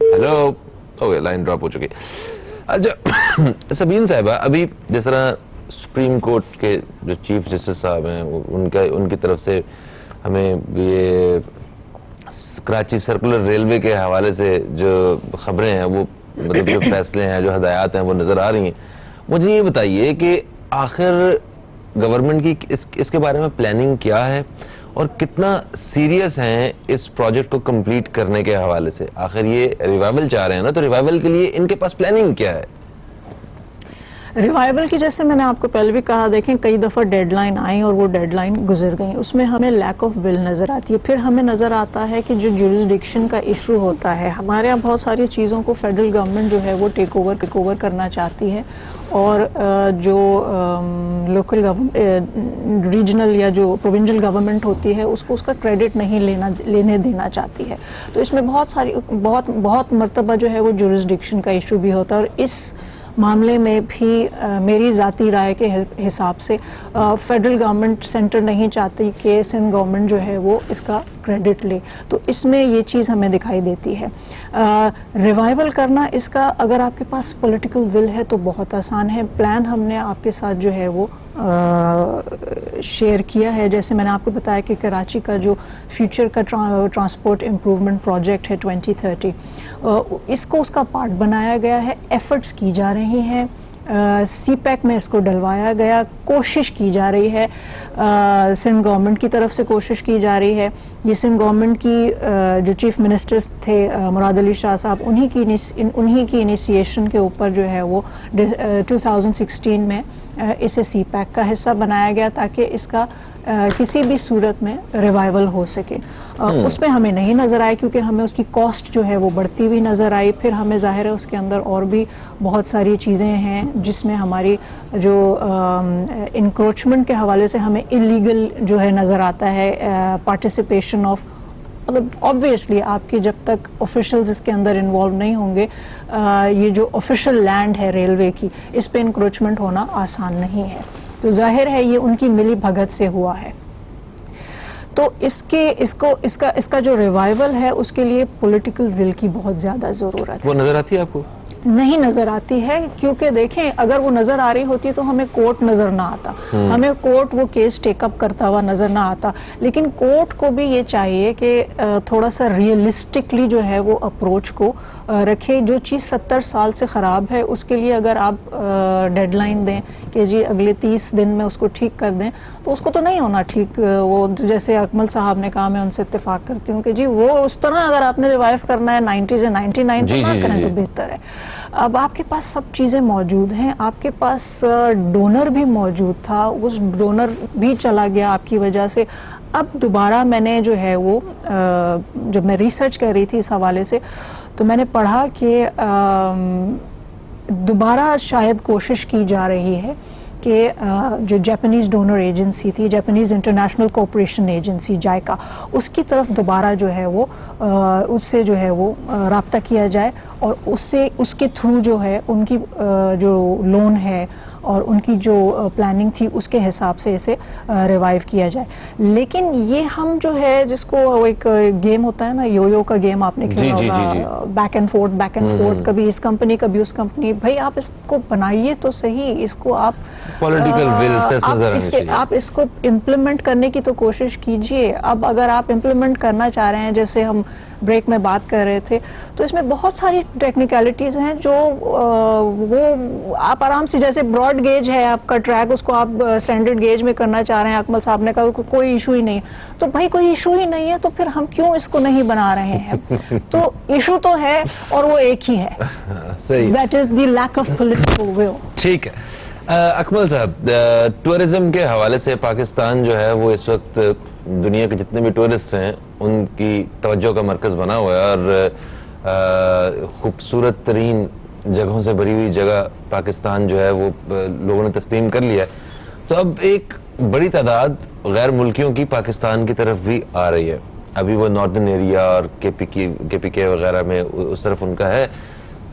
हेलो, ओके, लाइन ड्रॉप हो चुकी। अच्छा सबीन साहिबा, अभी जिस तरह सुप्रीम कोर्ट के जो चीफ जस्टिस साहब हैं उनकी तरफ से हमें ये कराची सर्कुलर रेलवे के हवाले से जो खबरें हैं, वो मतलब जो फैसले हैं, जो हदायत हैं, वो नज़र आ रही हैं। मुझे ये बताइए कि आखिर गवर्नमेंट की इसके बारे में प्लानिंग क्या है और कितना सीरियस हैं इस प्रोजेक्ट को कंप्लीट करने के हवाले से। आखिर ये रिवाइवल चाह रहे हैं ना, तो रिवाइवल के लिए इनके पास प्लानिंग क्या है? रिवाइवल की, जैसे मैंने आपको पहले भी कहा, देखें कई दफ़ा डेडलाइन आई और वो डेडलाइन गुजर गई, उसमें हमें लैक ऑफ विल नज़र आती है। फिर हमें नज़र आता है कि जो जुरिस्डिक्शन का इशू होता है, हमारे यहाँ बहुत सारी चीज़ों को फेडरल गवर्नमेंट जो है वो टेक ओवर करना चाहती है और जो लोकल रीजनल या जो प्रोविंशियल गवर्नमेंट होती है उसको उसका क्रेडिट नहीं लेने देना चाहती है। तो इसमें बहुत मरतबा जो है वो जुरिस्डिक्शन का इशू भी होता है। और इस मामले में भी मेरी ज़ाती राय के हिसाब से फेडरल गवर्नमेंट, सेंटर नहीं चाहती कि सिंध गवर्नमेंट जो है वो इसका क्रेडिट ले, तो इसमें ये चीज़ हमें दिखाई देती है। रिवाइवल करना इसका, अगर आपके पास पॉलिटिकल विल है तो बहुत आसान है। प्लान हमने आपके साथ जो है वो शेयर किया है। जैसे मैंने आपको बताया कि कराची का जो फ्यूचर का ट्रांसपोर्ट इम्प्रूवमेंट प्रोजेक्ट है 2030, इसको उसका पार्ट बनाया गया है, एफर्ट्स की जा रही हैं, CPEC में इसको डलवाया गया, कोशिश की जा रही है, सिंध गवर्नमेंट की तरफ से कोशिश की जा रही है। ये सिंध गवर्नमेंट की जो चीफ मिनिस्टर्स थे मुराद अली शाह साहब, उन्हीं की इनिशिएशन के ऊपर जो है वो 2016 में इसे CPEC का हिस्सा बनाया गया ताकि इसका किसी भी सूरत में रिवाइवल हो सके। उसमें हमें नहीं नज़र आया क्योंकि हमें उसकी कॉस्ट जो है वो बढ़ती हुई नज़र आई। फिर हमें ज़ाहिर है उसके अंदर और भी बहुत सारी चीज़ें हैं जिसमें हमारी जो इंक्रोचमेंट के हवाले से हमें इलीगल जो है नज़र आता है, पार्टिसिपेशन ऑफ, मतलब ऑब्वियसली आपके जब तक ऑफिशियल्स इसके अंदर इन्वॉल्व नहीं होंगे, ये जो ऑफिशियल लैंड है रेलवे की, इस पे इंक्रोचमेंट होना आसान नहीं है। तो जाहिर है ये उनकी मिली भगत से हुआ है। तो इसका जो रिवाइवल है उसके लिए पॉलिटिकल विल की बहुत ज़्यादा ज़रूरत है। वो नज़र आती है आपको? नहीं नज़र आती है, क्योंकि देखें अगर वो नज़र आ रही होती तो हमें कोर्ट नज़र ना आता, हमें कोर्ट वो केस टेकअप करता हुआ नज़र ना आता। लेकिन कोर्ट को भी ये चाहिए कि थोड़ा सा रियलिस्टिकली जो है वो अप्रोच को रखे। जो चीज़ 70 साल से ख़राब है उसके लिए अगर आप डेडलाइन दें कि जी अगले 30 दिन में उसको ठीक कर दें, तो उसको तो नहीं होना ठीक। वो जैसे अकमल साहब ने कहा, मैं उनसे इत्तेफाक करती हूँ कि जी वो उस तरह अगर आपने रिवाइव करना है 90 से 99 तो ना करें तो बेहतर है। अब आपके पास सब चीज़ें मौजूद हैं, आपके पास डोनर भी मौजूद था, उस डोनर भी चला गया आपकी वजह से। अब दोबारा मैंने जो है वो जब मैं रिसर्च कर रही थी इस हवाले से, तो मैंने पढ़ा कि दोबारा शायद कोशिश की जा रही है कि जो जापानीज़ डोनर एजेंसी थी, जापानीज़ इंटरनेशनल कोऑपरेशन एजेंसी जायका, उसकी तरफ दोबारा जो है वो उससे जो है वो राब्ता किया जाए और उसके थ्रू जो है उनकी जो लोन है और उनकी जो प्लानिंग थी उसके हिसाब से इसे रिवाइव किया जाए। लेकिन ये हम जो है जिसको एक गेम होता है ना, योयो का गेम आपने खेला होगा, बैक एंड फोर्थ, कभी इस कंपनी कभी उस कंपनी, भाई आप इसको बनाइए तो सही, इसको आप पॉलिटिकल विल आप इसको इम्प्लीमेंट करने की तो कोशिश कीजिए। अब अगर आप इम्प्लीमेंट करना चाह रहे हैं, जैसे हम ब्रेक में बात कर रहे थे, तो इसमें बहुत सारी टेक्निकलिटीज़ हैं जो वो आप आराम से, जैसे ब्रॉड गेज है आपका ट्रैक, उसको आप स्टैंडर्ड गेज में करना चाह रहे हैं, अकमल साहब ने कहा कोई इशू ही नहीं है, तो भाई कोई इशू ही नहीं है तो फिर हम क्यों इसको नहीं बना रहे हैं? तो इशू तो है और वो एक ही है, सही, that is the lack of political will. ठीक है। अकमल साहब, टूरिज्म के हवाले से पाकिस्तान जो है वो इस वक्त दुनिया के जितने भी टूरिस्ट हैं उनकी तवज्जो का मरकज बना हुआ है, और खूबसूरत तरीन जगहों से भरी हुई जगह पाकिस्तान जो है वो लोगों ने तस्लीम कर लिया है। तो अब एक बड़ी तादाद गैर मुल्कियों की पाकिस्तान की तरफ भी आ रही है। अभी वो नॉर्दर्न एरिया और केपीके वगैरह में उस तरफ उनका है।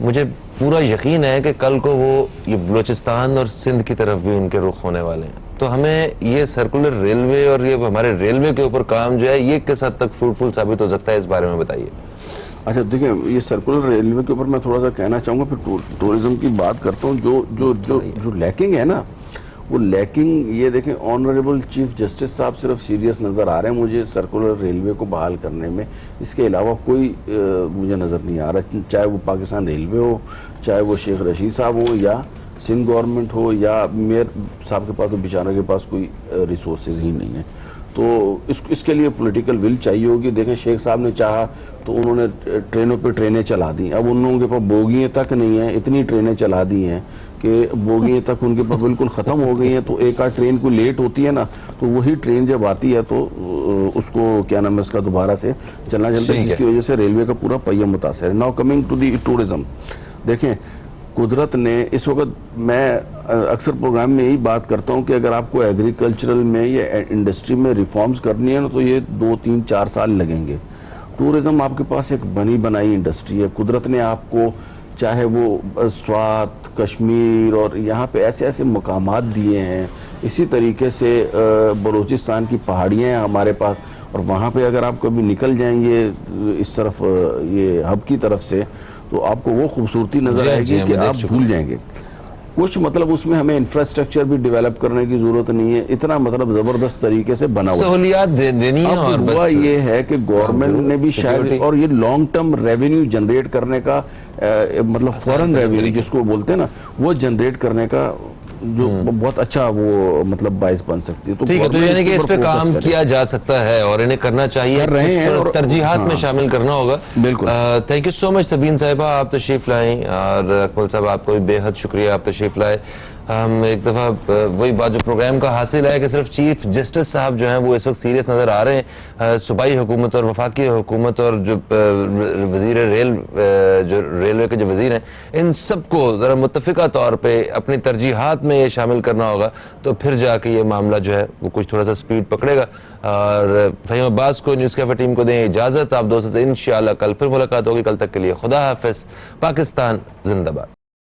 मुझे पूरा यकीन है कि कल को वो ये बलूचिस्तान और सिंध की तरफ भी उनके रुख होने वाले हैं। तो हमें ये सर्कुलर रेलवे और ये हमारे रेलवे के ऊपर काम जो है ये किस हद तक फ्रूटफुल साबित हो सकता है, इस बारे में बताइए। अच्छा देखिए, ये सर्कुलर रेलवे के ऊपर मैं थोड़ा सा कहना चाहूँगा, फिर टूरिज्म की बात करता हूँ। जो लैकिंग है ना, वो लैकिंग ये देखें, ऑनरेबल चीफ जस्टिस साहब सिर्फ सीरियस नज़र आ रहे हैं मुझे सर्कुलर रेलवे को बहाल करने में, इसके अलावा कोई मुझे नज़र नहीं आ रहा, चाहे वो पाकिस्तान रेलवे हो, चाहे वो शेख रशीद साहब हो, या सिंध गवर्नमेंट हो, या मेयर साहब के पास तो बेचारा के पास कोई रिसोर्सेज ही नहीं है। तो इसके लिए पॉलिटिकल विल चाहिए होगी। देखें, शेख साहब ने चाहा तो उन्होंने ट्रेनों पे ट्रेनें चला दी, अब उन लोगों के पास बोगियाँ तक नहीं है, इतनी ट्रेनें चला दी हैं कि बोगियाँ तक उनके पास बिल्कुल ख़त्म हो गई हैं। तो एक आध ट्रेन को लेट होती है ना, तो वही ट्रेन जब आती है तो उसको क्या नाम है उसका दोबारा से चलना चलता है, जिसकी वजह से रेलवे का पूरा पहिया मुतासर है। Now coming to the tourism, देखें कुदरत ने इस वक्त, मैं अक्सर प्रोग्राम में यही बात करता हूँ कि अगर आपको एग्रीकल्चरल में या इंडस्ट्री में रिफॉर्म्स करनी है ना, तो ये 2, 3, 4 साल लगेंगे। टूरिज्म आपके पास एक बनी बनाई इंडस्ट्री है। कुदरत ने आपको, चाहे वो स्वात, कश्मीर और यहाँ पे ऐसे ऐसे मकामात दिए हैं, इसी तरीके से बलूचिस्तान की पहाड़ियाँ हैं हमारे पास, और वहाँ पे अगर आप कभी निकल जाएंगे इस तरफ, ये हब की तरफ से, तो आपको वो खूबसूरती नजर आएगी कि आप भूल जाएंगे कुछ। मतलब उसमें हमें इंफ्रास्ट्रक्चर भी डेवलप करने की जरूरत नहीं है, इतना मतलब जबरदस्त तरीके से बना हुआ सहूलियात देनी है। और हुआ ये है कि गवर्नमेंट ने भी शायद, और ये लॉन्ग टर्म रेवेन्यू जनरेट करने का मतलब फॉरेन रेवेन्यू जिसको बोलते हैं ना, वो जनरेट करने का जो बहुत अच्छा वो मतलब बाइस बन सकती है। तो ठीक है, तो यानी कि इस पे काम किया जा सकता है और इन्हें करना चाहिए, कर रहे हैं, और तरजीहात में शामिल करना होगा। बिल्कुल। Thank you so much Sabeen साहिबा, आप तशरीफ लाएं, और अकमल साहब आपको भी बेहद शुक्रिया, आप तशरीफ लाए। हम एक दफ़ा वही बात जो प्रोग्राम का हासिल है कि सिर्फ चीफ जस्टिस साहब जो हैं वो इस वक्त सीरियस नज़र आ रहे हैं। सूबाई हुकूमत और वफाकी हुकूमत और जो वज़ीर जो रेलवे के जो वज़ीर हैं, इन सबको ज़रा मुत्तफ़िका तौर पे अपनी तरजीहात में ये शामिल करना होगा, तो फिर जाके ये मामला जो है वो कुछ थोड़ा सा स्पीड पकड़ेगा। और फ़हीम अब्बास को, न्यूज़ कैफ़े टीम को दें इजाज़त। आप दोस्तों से इंशाअल्लाह कल फिर मुलाकात होगी। कल तक के लिए खुदा हाफ़िज़। पाकिस्तान जिंदाबाद।